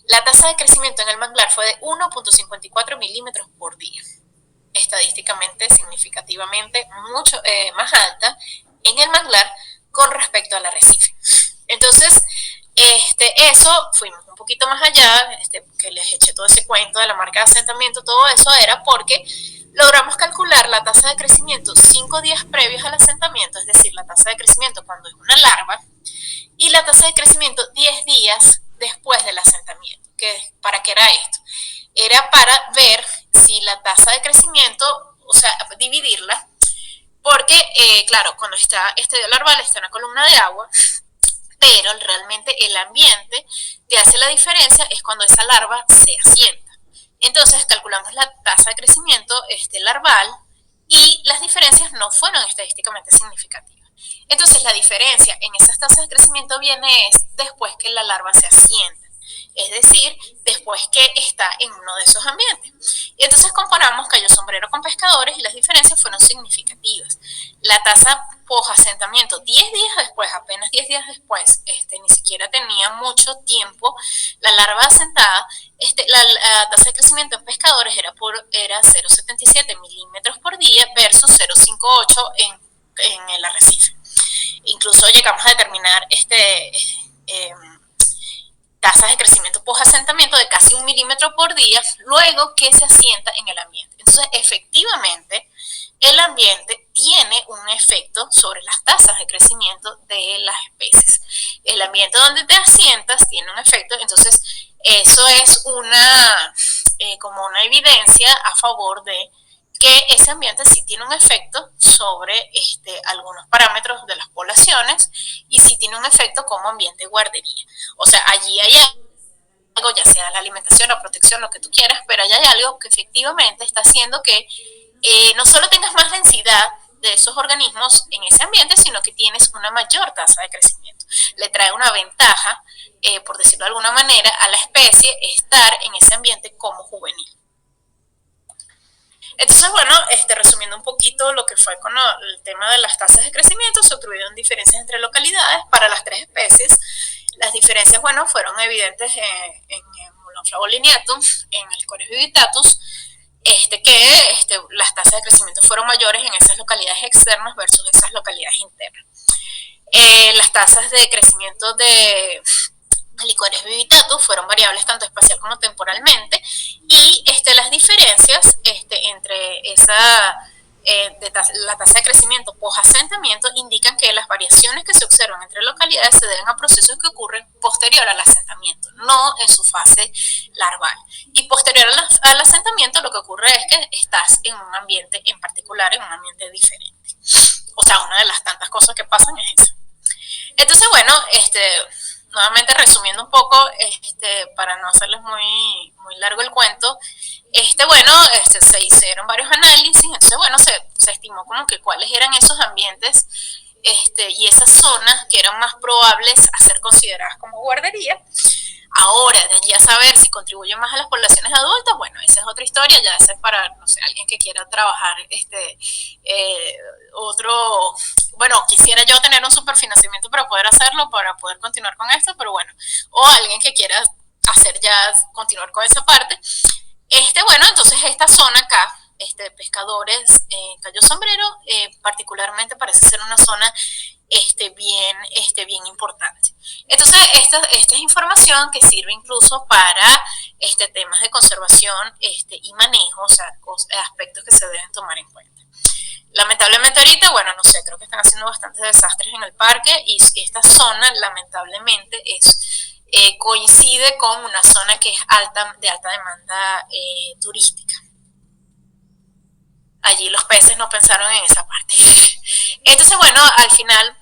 La tasa de crecimiento en el manglar fue de 1.54 milímetros por día. Estadísticamente, significativamente, mucho más alta en el manglar con respecto al arrecife. Entonces, eso, fuimos un poquito más allá, que les eché todo ese cuento de la marca de asentamiento, todo eso era porque logramos calcular la tasa de crecimiento 5 días previos al asentamiento, es decir, la tasa de crecimiento cuando es una larva, y la tasa de crecimiento 10 días después del asentamiento. ¿Para qué era esto? Era para ver si la tasa de crecimiento, o sea, dividirla, porque, claro, cuando está estadio larval está en una columna de agua, pero realmente el ambiente te hace la diferencia es cuando esa larva se asienta. Entonces calculamos la tasa de crecimiento larval y las diferencias no fueron estadísticamente significativas. Entonces la diferencia en esas tasas de crecimiento viene después que la larva se asienta, es decir, después que está en uno de esos ambientes. Y entonces comparamos Cayo Sombrero con Pescadores y las diferencias fueron significativas. La tasa post-asentamiento, 10 días después, apenas 10 días después, ni siquiera tenía mucho tiempo la larva asentada, la tasa de crecimiento en Pescadores era 0.77 milímetros por día versus 0.58 en el arrecife. Incluso llegamos a determinar tasas de crecimiento post-asentamiento de casi 1 milímetro por día luego que se asienta en el ambiente. Entonces, efectivamente, el ambiente tiene un efecto sobre las tasas de crecimiento de las especies. El ambiente donde te asientas tiene un efecto, entonces eso es como una evidencia a favor de que ese ambiente sí tiene un efecto sobre algunos parámetros de las poblaciones y sí tiene un efecto como ambiente de guardería. O sea, allí hay algo, ya sea la alimentación, la protección, lo que tú quieras, pero allí hay algo que efectivamente está haciendo que no solo tengas más densidad de esos organismos en ese ambiente, sino que tienes una mayor tasa de crecimiento. Le trae una ventaja, por decirlo de alguna manera, a la especie estar en ese ambiente como juvenil. Entonces, bueno, resumiendo un poquito lo que fue con el tema de las tasas de crecimiento, se obtuvieron diferencias entre localidades para las 3 especies. Las diferencias, bueno, fueron evidentes en Mulon flavolineatum, en el Coreus vividatus, las tasas de crecimiento fueron mayores en esas localidades externas versus esas localidades internas. Las tasas de crecimiento de Licores Vivitatus fueron variables tanto espacial como temporalmente, y las diferencias entre la tasa de crecimiento post-asentamiento indican que las variaciones que se observan entre localidades se deben a procesos que ocurren posterior al asentamiento, no en su fase larval. Y posterior al asentamiento lo que ocurre es que estás en un ambiente en particular, en un ambiente diferente. O sea, una de las tantas cosas que pasan es esa. Entonces, bueno, nuevamente resumiendo un poco, para no hacerles muy largo el cuento, bueno, se hicieron varios análisis. Entonces, bueno, se estimó como que cuáles eran esos ambientes y esas zonas que eran más probables a ser consideradas como guardería. Ahora, de allí a saber si contribuye más a las poblaciones adultas, bueno, esa es otra historia, ya esa es para, no sé, alguien que quiera trabajar otro, bueno, quisiera yo tener un superfinanciamiento para poder hacerlo, para poder continuar con esto, pero bueno, o alguien que quiera hacer ya, continuar con esa parte. Bueno, entonces esta zona acá, pescadores, Cayo Sombrero, particularmente parece ser una zona bien importante. Entonces, esta es información que sirve incluso para temas de conservación y manejo, o sea, aspectos que se deben tomar en cuenta. Lamentablemente ahorita, bueno, no sé, creo que están haciendo bastantes desastres en el parque, y esta zona lamentablemente coincide con una zona que es de alta demanda turística. Allí los peces no pensaron en esa parte. Entonces, bueno, al final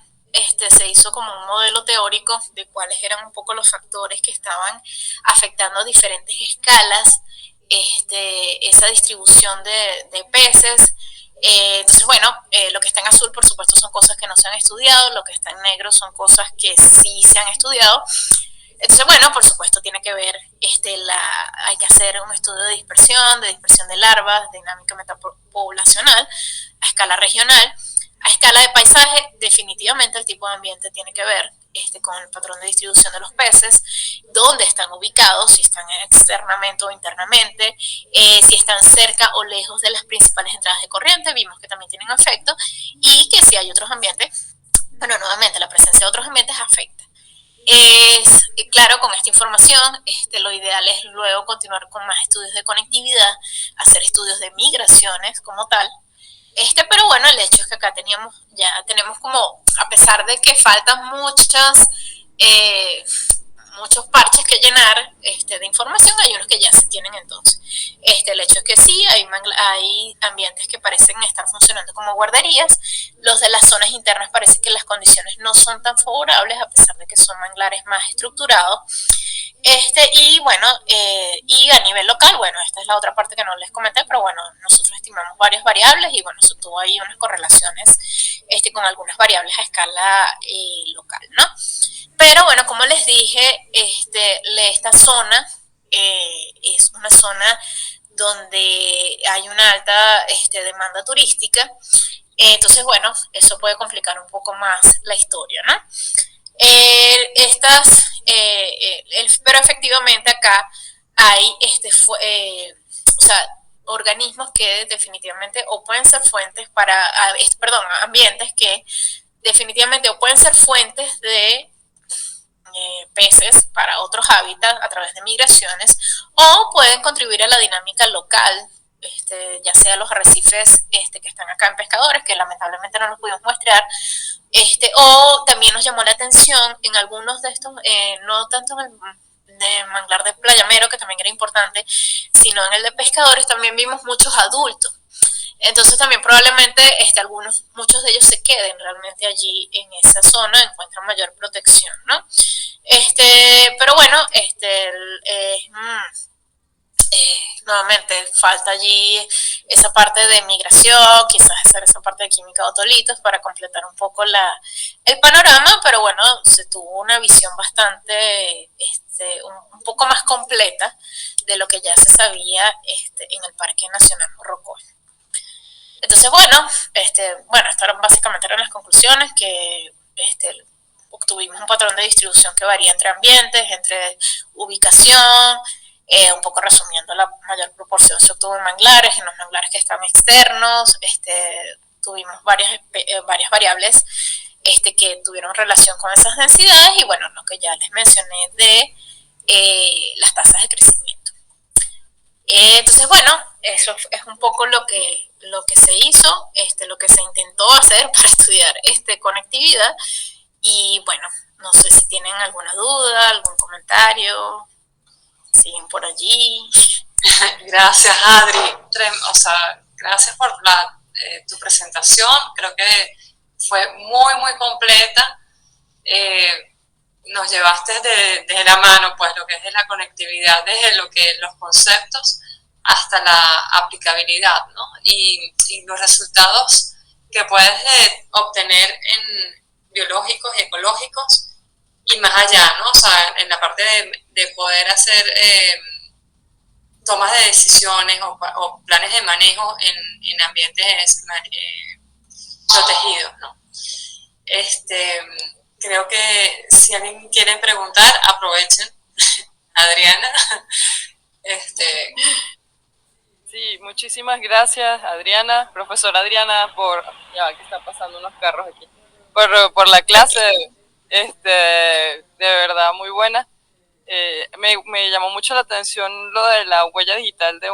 se hizo como un modelo teórico de cuáles eran un poco los factores que estaban afectando a diferentes escalas esa distribución de peces. Entonces, bueno, lo que está en azul, por supuesto, son cosas que no se han estudiado, lo que está en negro son cosas que sí se han estudiado. Entonces, bueno, por supuesto, tiene que ver, hay que hacer un estudio de dispersión de larvas, dinámica metapoblacional, a escala regional. A escala de paisaje, definitivamente el tipo de ambiente tiene que ver con el patrón de distribución de los peces, dónde están ubicados, si están externamente o internamente, si están cerca o lejos de las principales entradas de corriente, vimos que también tienen efecto, y que si hay otros ambientes, bueno, nuevamente la presencia de otros ambientes afecta. Claro, con esta información, lo ideal es luego continuar con más estudios de conectividad, hacer estudios de migraciones como tal. Pero bueno, el hecho es que acá tenemos como, a pesar de que faltan muchos parches que llenar de información, hay unos que ya se tienen entonces. El hecho es que sí, hay ambientes que parecen estar funcionando como guarderías. Los de las zonas internas parece que las condiciones no son tan favorables, a pesar de que son manglares más estructurados. Y bueno, y a nivel local, bueno, esta es la otra parte que no les comenté, pero bueno, nosotros estimamos varias variables y bueno, eso tuvo ahí unas correlaciones con algunas variables a escala local, ¿no? Pero bueno, como les dije, esta zona es una zona donde hay una alta demanda turística. Entonces, bueno, eso puede complicar un poco más la historia, ¿no? Pero efectivamente acá hay o sea, organismos que definitivamente o pueden ser fuentes ambientes que definitivamente o pueden ser fuentes de peces para otros hábitats a través de migraciones, o pueden contribuir a la dinámica local, ya sea los arrecifes que están acá en Pescadores, que lamentablemente no los pudimos muestrar, o también nos llamó la atención en algunos de estos, no tanto en el de manglar de Playamero, que también era importante, sino en el de Pescadores también vimos muchos adultos. Entonces también probablemente muchos de ellos se queden realmente allí en esa zona, encuentran mayor protección, ¿no? Pero bueno, nuevamente falta allí esa parte de migración, quizás hacer esa parte de química de otolitos para completar un poco el panorama, pero bueno, se tuvo una visión bastante, un poco más completa de lo que ya se sabía en el Parque Nacional Morrocoy. Entonces, bueno, estas básicamente eran las conclusiones, que obtuvimos un patrón de distribución que varía entre ambientes, entre ubicación, un poco resumiendo, la mayor proporción se obtuvo en los manglares que están externos, tuvimos varias variables que tuvieron relación con esas densidades y bueno, lo que ya les mencioné de las tasas de crecimiento. Entonces, bueno, eso es un poco lo que se hizo, lo que se intentó hacer para estudiar conectividad. Y bueno, no sé si tienen alguna duda, algún comentario, siguen por allí. Gracias, Adri. O sea, gracias por tu presentación. Creo que fue muy, muy completa. Nos llevaste de la mano, pues, lo que es de la conectividad, desde lo que los conceptos hasta la aplicabilidad, ¿no? Y los resultados que puedes obtener en biológicos y ecológicos y más allá, ¿no? O sea, en la parte de poder hacer tomas de decisiones o planes de manejo en ambientes protegidos, ¿no? Creo que si alguien quiere preguntar, aprovechen. Adriana. Sí, muchísimas gracias, Adriana, profesora Adriana, ya que están pasando unos carros aquí, por la clase, de verdad muy buena. Me llamó mucho la atención lo de la huella digital de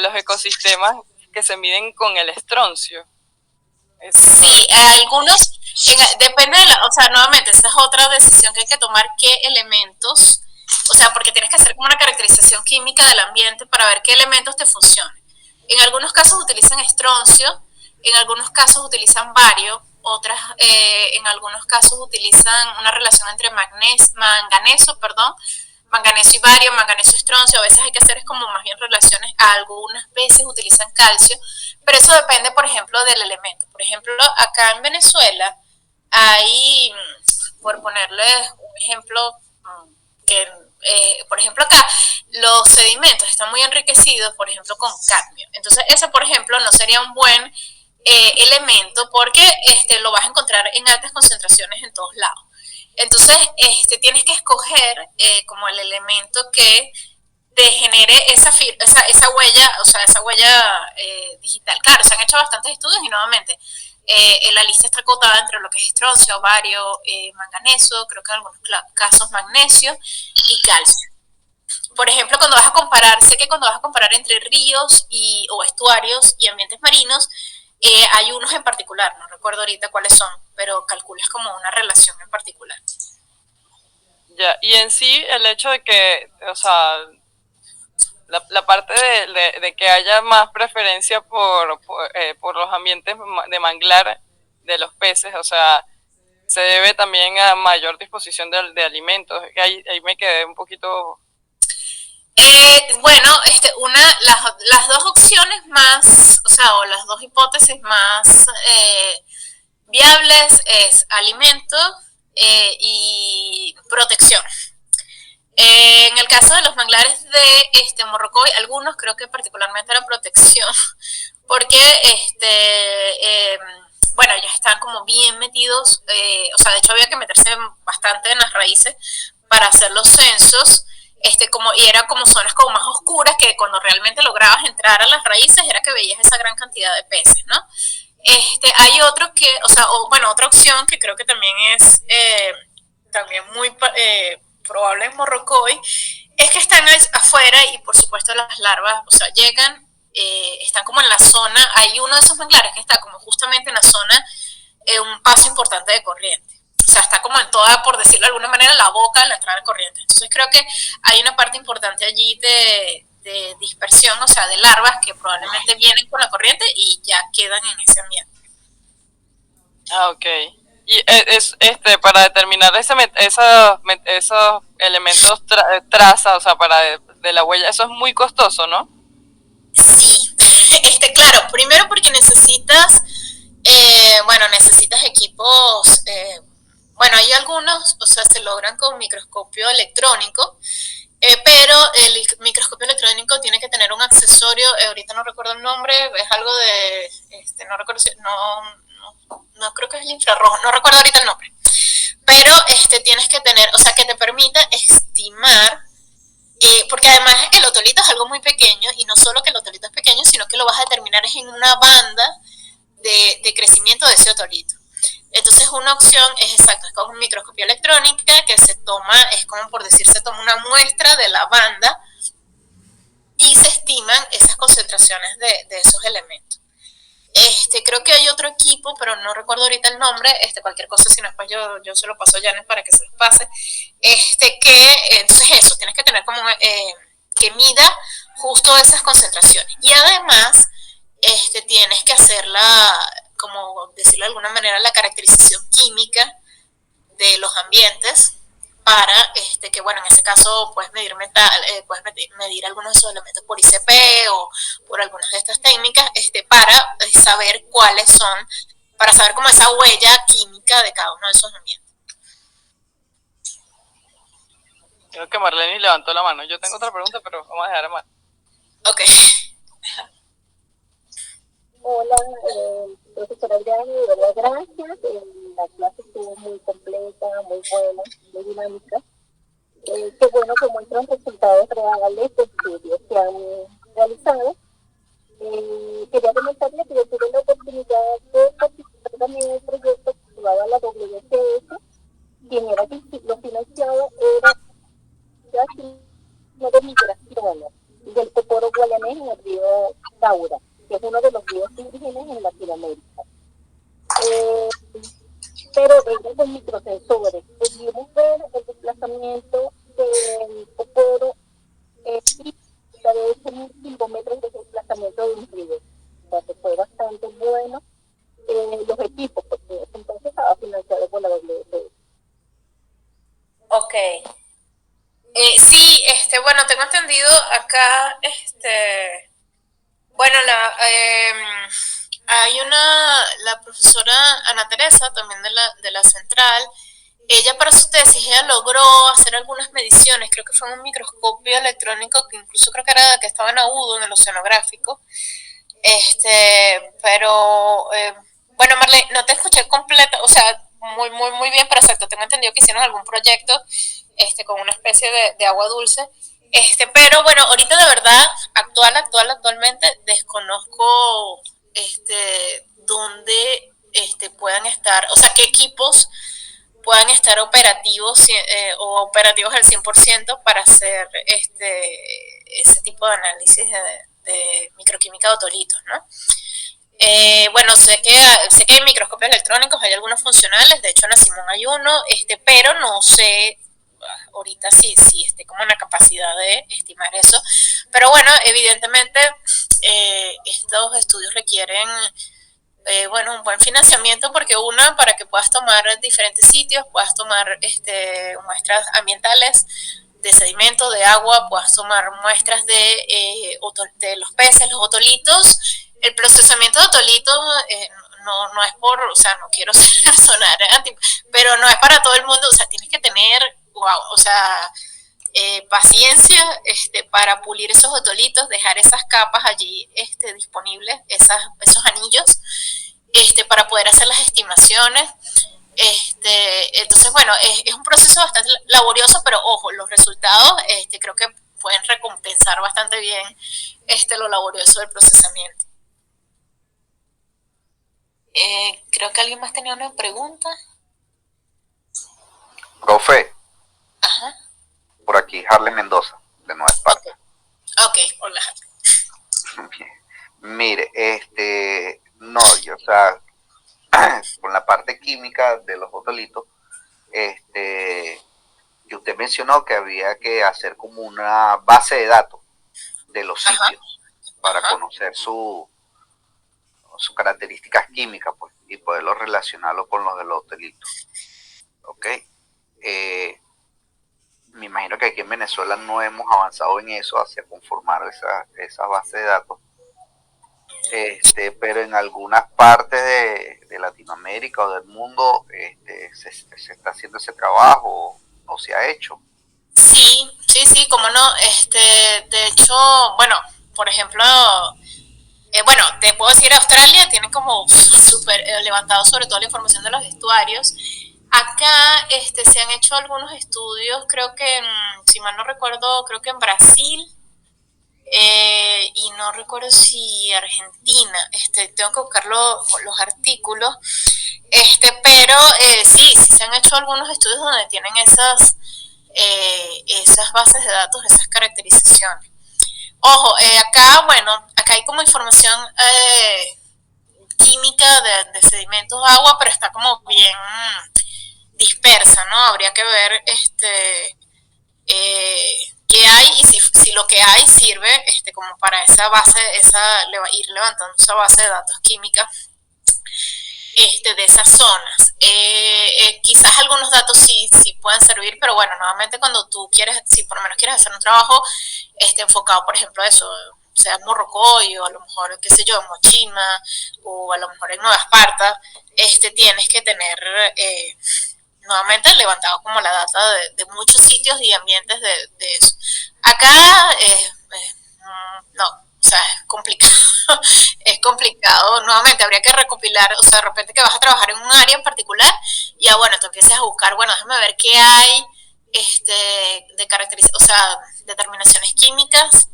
los ecosistemas que se miden con el estroncio. Sí, algunos, depende o sea, nuevamente, esa es otra decisión que hay que tomar, qué elementos, o sea, porque tienes que hacer como una caracterización química del ambiente para ver qué elementos te funcionan. En algunos casos utilizan estroncio, en algunos casos utilizan bario, en algunos casos utilizan una relación entre manganeso y bario, manganeso y estroncio. A veces hay que hacer como más bien relaciones, algunas veces utilizan calcio, pero eso depende, por ejemplo, del elemento. Por ejemplo, acá en Venezuela hay, por ponerles un ejemplo, por ejemplo, acá los sedimentos están muy enriquecidos, por ejemplo, con cadmio. Entonces, ese, por ejemplo, no sería un buen elemento porque lo vas a encontrar en altas concentraciones en todos lados. Entonces, tienes que escoger como el elemento que te genere esa huella, o sea, esa huella digital. Claro, se han hecho bastantes estudios y nuevamente la lista está acotada entre lo que es estroncio, bario, manganeso, creo que en algunos casos magnesio y calcio. Por ejemplo, cuando vas a comparar, sé que cuando vas a comparar entre ríos o estuarios y ambientes marinos, hay unos en particular, no recuerdo ahorita cuáles son, pero calculas como una relación en particular. Ya, y en sí el hecho de que, o sea, la parte de que haya más preferencia por los ambientes de manglar de los peces, o sea, se debe también a mayor disposición de alimentos. Ahí me quedé un poquito... Bueno, las dos opciones más, o sea, o las dos hipótesis más viables es alimento y protección. En el caso de los manglares de Morrocoy, algunos creo que particularmente la protección, porque bueno, ya están como bien metidos, o sea, de hecho había que meterse bastante en las raíces para hacer los censos, y eran como zonas como más oscuras que cuando realmente lograbas entrar a las raíces era que veías esa gran cantidad de peces, ¿no? Hay otro que, o sea, bueno, otra opción que creo que también es también muy probable en Morrocoy, es que están afuera y por supuesto las larvas, o sea, llegan, están como en la zona, hay uno de esos manglares que está como justamente en la zona, un paso importante de corriente. O sea, está como en toda, por decirlo de alguna manera, la boca de la entrada de corriente. Entonces creo que hay una parte importante allí de dispersión, o sea, de larvas que probablemente vienen con la corriente y ya quedan en ese ambiente. Ah, ok. Y para determinar esos elementos traza, o sea, de la huella, eso es muy costoso, ¿no? Sí, claro, primero porque necesitas, necesitas equipos, bueno, hay algunos, o sea, se logran con microscopio electrónico, pero el microscopio electrónico tiene que tener un accesorio, ahorita no recuerdo el nombre, es algo de, no recuerdo si, no creo que es el infrarrojo, no recuerdo ahorita el nombre, pero tienes que tener, o sea, que te permita estimar, porque además el otolito es algo muy pequeño, y no solo que el otolito es pequeño, sino que lo vas a determinar es en una banda de crecimiento de ese otolito. Entonces una opción es exacto, es con microscopía electrónica que se toma, es como por decir, se toma una muestra de la banda y se estiman esas concentraciones de esos elementos. Creo que hay otro equipo, pero no recuerdo ahorita el nombre, cualquier cosa, si no después yo se lo paso a Janet para que se los pase, entonces eso, tienes que tener como que mida justo esas concentraciones. Y además, tienes que hacer como decirlo de alguna manera, la caracterización química de los ambientes para que, bueno, en ese caso puedes medir medir algunos de esos elementos por ICP o por algunas de estas técnicas, para saber cuáles son, para saber como esa huella química de cada uno de esos ambientes. Creo que Marlene levantó la mano. Yo tengo otra pregunta, pero vamos a dejar a Marlene. Ok. Hola, profesora Adriana, de verdad gracias. La clase estuvo muy completa, muy buena, muy dinámica. Qué bueno que muestran resultados reales de estudios que han realizado. Quería comentarle que yo tuve la oportunidad de participar también en un proyecto que llevaba la WCS. Quien era lo financiado era de migraciones del Cocoro Guayanés en el río Taura, que es uno de los ríos indígenas en Latinoamérica. Pero desde los microsensores pudimos ver el desplazamiento del Cocoro y de 8.000 kilómetros de desplazamiento de un río. O sea, que fue bastante bueno. Los equipos, porque entonces estaba financiado por la WCS. Ok. Sí, bueno, tengo entendido acá, bueno, hay la profesora Ana Teresa, también de la central. Ella para su tesis, ella logró hacer algunas mediciones, creo que fue en un microscopio electrónico, que incluso creo que estaba en agudo, en el oceanográfico. Pero, bueno, Marlene, no te escuché completa, o sea, muy bien, pero exacto, tengo entendido que hicieron algún proyecto, con una especie de agua dulce. Pero bueno, ahorita de verdad, actualmente desconozco, dónde, puedan estar, o sea, qué equipos puedan estar operativos o operativos al 100% para hacer ese tipo de análisis de microquímica de otolitos, ¿no? Bueno, sé que hay microscopios electrónicos, hay algunos funcionales, de hecho en la Simón hay uno, pero no sé ahorita sí esté como en la capacidad de estimar eso. Pero bueno, evidentemente estos estudios requieren bueno, un buen financiamiento, porque para que puedas tomar diferentes sitios, puedas tomar muestras ambientales de sedimento, de agua, puedas tomar muestras de los peces, los otolitos. El procesamiento de otolitos no es o sea, no quiero sonar pero no es para todo el mundo, o sea, tienes que tener, wow, o sea, paciencia para pulir esos otolitos, dejar esas capas allí disponibles, esos anillos, para poder hacer las estimaciones. Entonces, bueno, es un proceso bastante laborioso, pero ojo, los resultados creo que pueden recompensar bastante bien lo laborioso del procesamiento. Creo que alguien más tenía una pregunta. Profe. Ajá. Por aquí, Harley Mendoza, de Nueva Esparta. Okay. Hola. Mire, no, o sea, con la parte química de los otolitos, que usted mencionó que había que hacer como una base de datos de los sitios para conocer sus características químicas, pues, y poderlo relacionarlo con los de los otolitos. ¿Ok? Me imagino que aquí en Venezuela no hemos avanzado en eso, hacia conformar esa base de datos. Pero en algunas partes de Latinoamérica o del mundo se está haciendo ese trabajo o se ha hecho. Sí, cómo no. De hecho, bueno, por ejemplo, bueno, te puedo decir, Australia tiene como súper levantado sobre todo la información de los estuarios. Acá se han hecho algunos estudios, creo que, si mal no recuerdo, creo que en Brasil, y no recuerdo si Argentina, tengo que buscar los artículos, pero sí se han hecho algunos estudios donde tienen esas bases de datos, esas caracterizaciones. Ojo, acá hay como información química de sedimentos de agua, pero está como bien dispersa, ¿no? Habría que ver qué hay y si lo que hay sirve como para esa base, ir levantando esa base de datos química de esas zonas. Quizás algunos datos sí pueden servir, pero bueno, nuevamente cuando tú quieres, si por lo menos quieres hacer un trabajo enfocado, por ejemplo, a eso, sea en Morrocoy o a lo mejor, qué sé yo, en Mochima o a lo mejor en Nueva Esparta, tienes que tener nuevamente levantado como la data de muchos sitios y ambientes de eso. Acá no, o sea, es complicado. Es complicado, nuevamente habría que recopilar, o sea, de repente que vas a trabajar en un área en particular y ya bueno, tú empiezas a buscar, bueno, déjame ver qué hay de características, o sea, determinaciones químicas,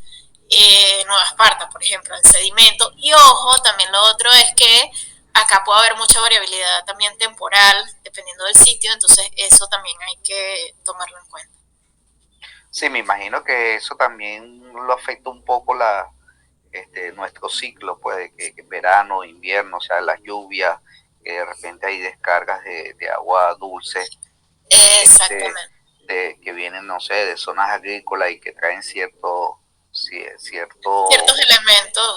Nueva Esparta, por ejemplo, el sedimento, y ojo, también lo otro es que acá puede haber mucha variabilidad también temporal, dependiendo del sitio, entonces eso también hay que tomarlo en cuenta. Sí, me imagino que eso también lo afecta un poco nuestro ciclo, pues, que verano, invierno, o sea, las lluvias, que de repente hay descargas de agua dulce. Exactamente. Que vienen, no sé, de zonas agrícolas y que traen ciertos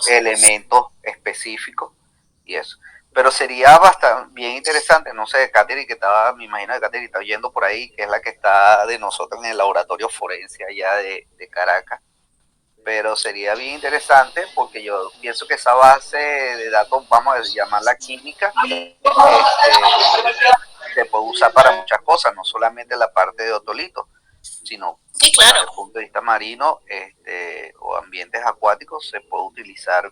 elementos específicos y eso. Pero sería bastante bien interesante, no sé, Katherine, me imagino que Katherine está oyendo por ahí, que es la que está de nosotros en el laboratorio forense allá de Caracas. Pero sería bien interesante porque yo pienso que esa base de datos, vamos a llamarla química, se puede usar para muchas cosas, no solamente la parte de otolitos, sino sí, claro, desde el punto de vista marino o ambientes acuáticos, se puede utilizar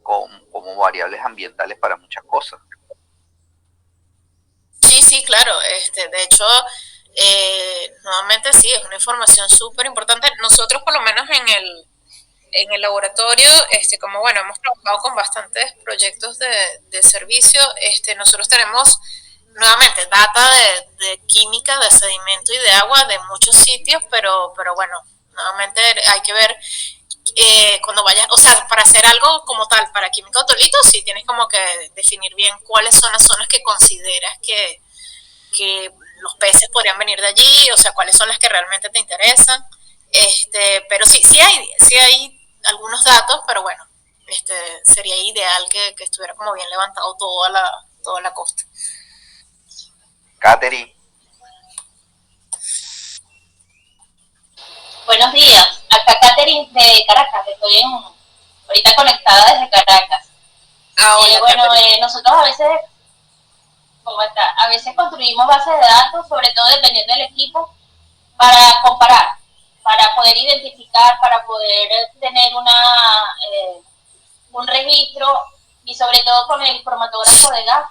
como variables ambientales para muchas cosas. Sí, claro, de hecho, nuevamente sí, es una información súper importante. Nosotros por lo menos en el laboratorio, como bueno, hemos trabajado con bastantes proyectos de servicio, nosotros tenemos nuevamente data de química, de sedimento y de agua de muchos sitios, pero bueno, nuevamente hay que ver cuando vayas, o sea, para hacer algo como tal, para química otolito, sí tienes como que definir bien cuáles son las zonas que consideras que los peces podrían venir de allí, o sea, cuáles son las que realmente te interesan. Pero sí hay algunos datos, pero bueno, sería ideal que estuviera como bien levantado toda la costa. Katherine. Buenos días, acá Katherine de Caracas, estoy ahorita conectada desde Caracas. Hola, bueno, nosotros a veces construimos bases de datos, sobre todo dependiendo del equipo, para comparar, para poder identificar, para poder tener un registro y sobre todo con el cromatógrafo de gas,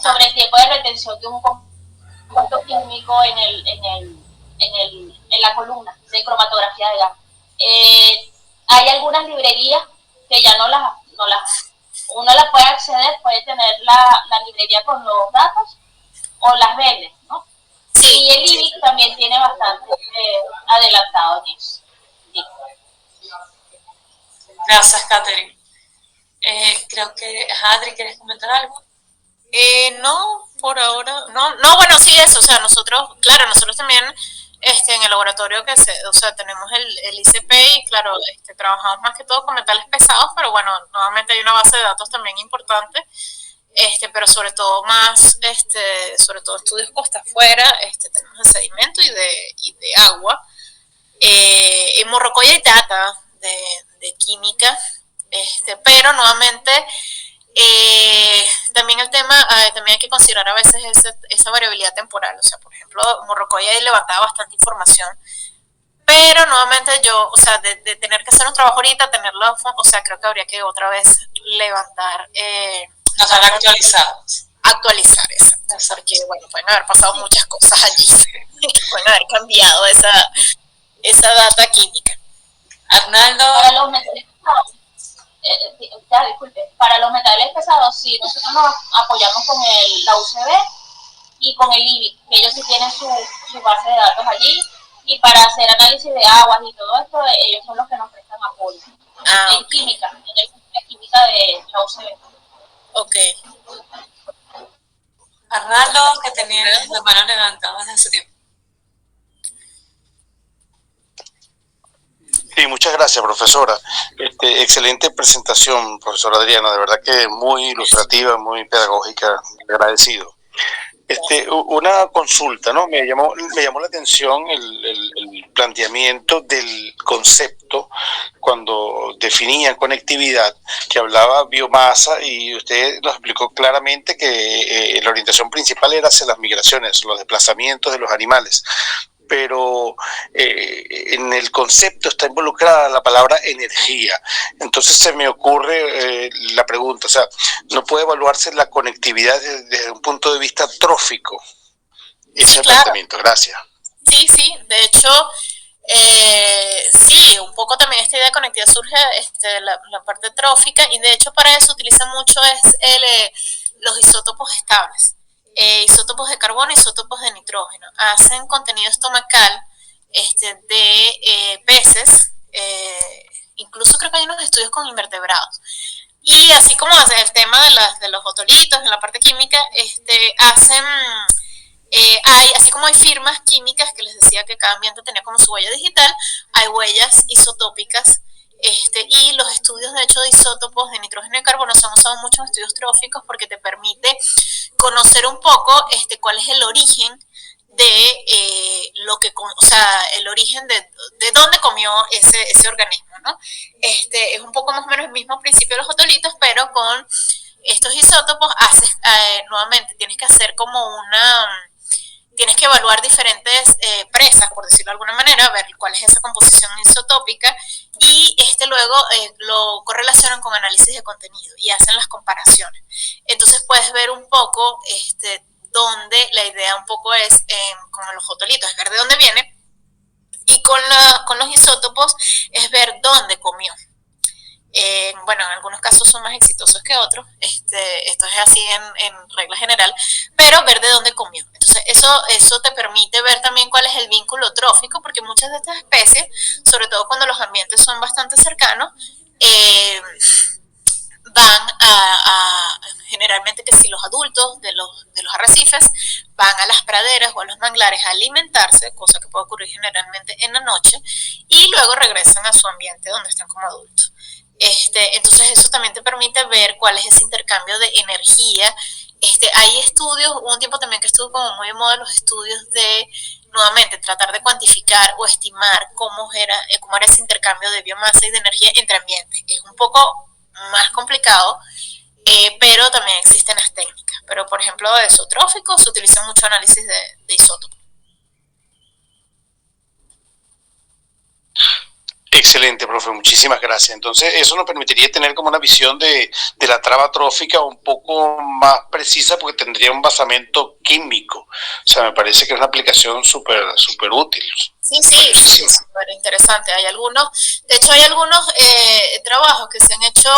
sobre el tiempo de retención de un compuesto químico en la columna de cromatografía de gas. Hay algunas librerías que ya uno las puede acceder, puede tener la librería con los datos o las vende, ¿no? Sí, y el IBIC también tiene bastante adelantado en eso. Sí. Gracias, Katherine. Creo que, Adri, ¿quieres comentar algo? No, por ahora, no, bueno, sí, eso, o sea, nosotros también, en el laboratorio o sea, tenemos el ICP y claro, trabajamos más que todo con metales pesados, pero bueno, nuevamente hay una base de datos también importante, pero sobre todo sobre todo estudios costa afuera, tenemos de sedimento y de agua. En Morrocoy hay data de química, pero nuevamente también el tema, también hay que considerar a veces esa variabilidad temporal, o sea, por ejemplo, Morrocoy ahí levantaba bastante información, pero nuevamente yo, o sea, de tener que hacer un trabajo ahorita, tenerlo, o sea, creo que habría que otra vez levantar. No están actualizados. Actualizar, exacto, porque, bueno, pueden haber pasado muchas cosas allí, pueden haber cambiado esa data química. Arnaldo. Para los metales pesados, disculpe, para los metales pesados, sí, nosotros nos apoyamos con la UCB y con el IBI, que ellos sí tienen su base de datos allí, y para hacer análisis de aguas y todo esto, ellos son los que nos prestan apoyo. En química, en el curso de química de la UCB. Ok. Arnaldo, que tenía las manos levantadas hace tiempo. Sí, muchas gracias, profesora. Excelente presentación, profesora Adriana, de verdad que muy ilustrativa, muy pedagógica, agradecido. Una consulta, ¿no? Me llamó la atención el planteamiento del concepto cuando definía conectividad, que hablaba biomasa, y usted nos explicó claramente que la orientación principal era hacia las migraciones, los desplazamientos de los animales. Pero en el concepto está involucrada la palabra energía. Entonces se me ocurre la pregunta, o sea, ¿no puede evaluarse la conectividad desde un punto de vista trófico? Ese es el planteamiento. Gracias. Sí, de hecho, sí, un poco también esta idea de conectividad surge la parte trófica, y de hecho para eso utiliza mucho los isótopos estables. Isótopos de carbono, isótopos de nitrógeno. Hacen contenido estomacal de peces, incluso creo que hay unos estudios con invertebrados. Y así como hace el tema de los otolitos, en la parte química, así como hay firmas químicas que les decía que cada ambiente tenía como su huella digital, hay huellas isotópicas. Y los estudios de hecho de isótopos de nitrógeno y carbono se han usado mucho en estudios tróficos porque te permite conocer un poco cuál es el origen de el origen de dónde comió ese organismo, ¿no? Es un poco más o menos el mismo principio de los otolitos, pero con estos isótopos nuevamente tienes que hacer tienes que evaluar diferentes presas, por decirlo de alguna manera, ver cuál es esa composición isotópica, y luego lo correlacionan con análisis de contenido y hacen las comparaciones. Entonces puedes ver un poco donde la idea un poco es, como los otolitos, es ver de dónde viene, y con los isótopos es ver dónde comió. Bueno, en algunos casos son más exitosos que otros, esto es así en regla general, pero ver de dónde comió. Entonces eso te permite ver también cuál es el vínculo trófico, porque muchas de estas especies, sobre todo cuando los ambientes son bastante cercanos, van generalmente que si los adultos de los arrecifes van a las praderas o a los manglares a alimentarse, cosa que puede ocurrir generalmente en la noche, y luego regresan a su ambiente donde están como adultos. Entonces eso también te permite ver cuál es ese intercambio de energía. Hay estudios, hubo un tiempo también que estuvo como muy de moda los estudios de, nuevamente, tratar de cuantificar o estimar cómo era ese intercambio de biomasa y de energía entre ambientes. Es un poco más complicado, pero también existen las técnicas. Pero, por ejemplo, de isotróficos se utiliza mucho análisis de isótopos. Excelente, profe, muchísimas gracias. Entonces, eso nos permitiría tener como una visión de la traba trófica un poco más precisa, porque tendría un basamento químico. O sea, me parece que es una aplicación súper útil. Sí, súper interesante. De hecho, hay algunos trabajos que se han hecho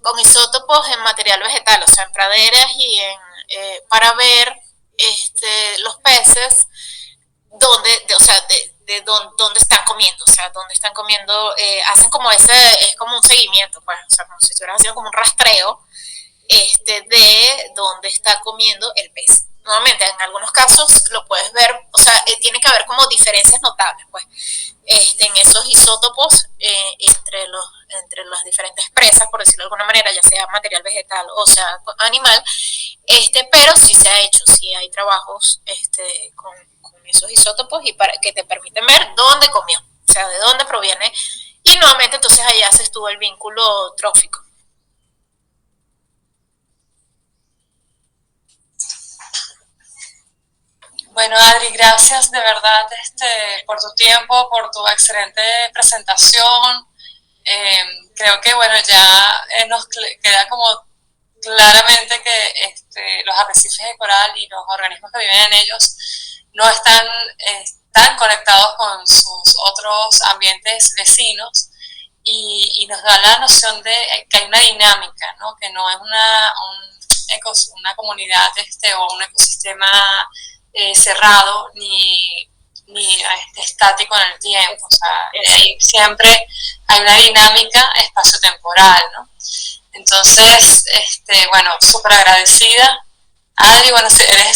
con isótopos en material vegetal, o sea, en praderas y para ver los peces de dónde están comiendo, o sea, dónde están comiendo, hacen como es como un seguimiento, pues, o sea, como si estuvieran haciendo como un rastreo de dónde está comiendo el pez. Nuevamente, en algunos casos lo puedes ver, o sea, tiene que haber como diferencias notables, pues, en esos isótopos entre las diferentes presas, por decirlo de alguna manera, ya sea material vegetal o sea animal, pero sí se ha hecho, sí hay trabajos con esos isótopos y para que te permiten ver dónde comió, o sea, de dónde proviene, y nuevamente entonces ahí haces tú el vínculo trófico. Bueno, Adri, gracias de verdad por tu tiempo, por tu excelente presentación. Creo que, bueno, ya nos queda como claramente que los arrecifes de coral y los organismos que viven en ellos no están están conectados con sus otros ambientes vecinos y nos da la noción de que hay una dinámica, ¿no? Que no es una comunidad o un ecosistema cerrado ni estático en el tiempo. O sea, siempre hay una dinámica espacio-temporal, ¿no? Entonces, bueno, súper agradecida. Adri, bueno, eres